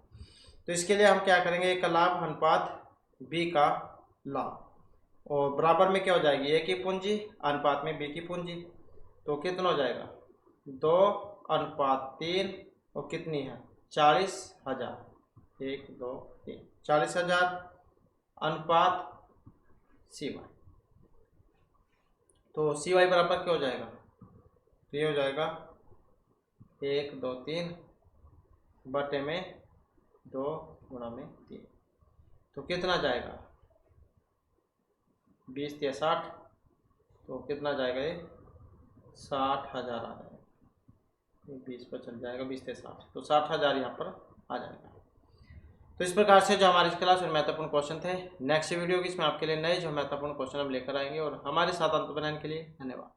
तो इसके लिए हम क्या करेंगे, ए का लाभ अनुपात बी का लाभ और बराबर में क्या हो जाएगी ए की पूंजी अनुपात में बी की पूंजी। तो कितना हो जाएगा 2:3 और कितनी है 40,000, 1 2 3 40,000 अनुपात सी वाई। तो सी वाई बराबर क्या हो जाएगा, तो ये हो जाएगा 1 2 3 बटे में 2 गुणा में 3। तो कितना जाएगा 20 या 60, तो कितना जाएगा ये 60,000 आ जाएगा। 20 पर चल जाएगा 20 से 60 तो 60,000 यहाँ पर आ जाएगा। तो इस प्रकार से जो हमारी क्लास में महत्वपूर्ण क्वेश्चन थे, नेक्स्ट वीडियो की इसमें आपके लिए नए जो महत्वपूर्ण क्वेश्चन हम लेकर आएंगे और हमारे साथ अंत बनाने के लिए धन्यवाद।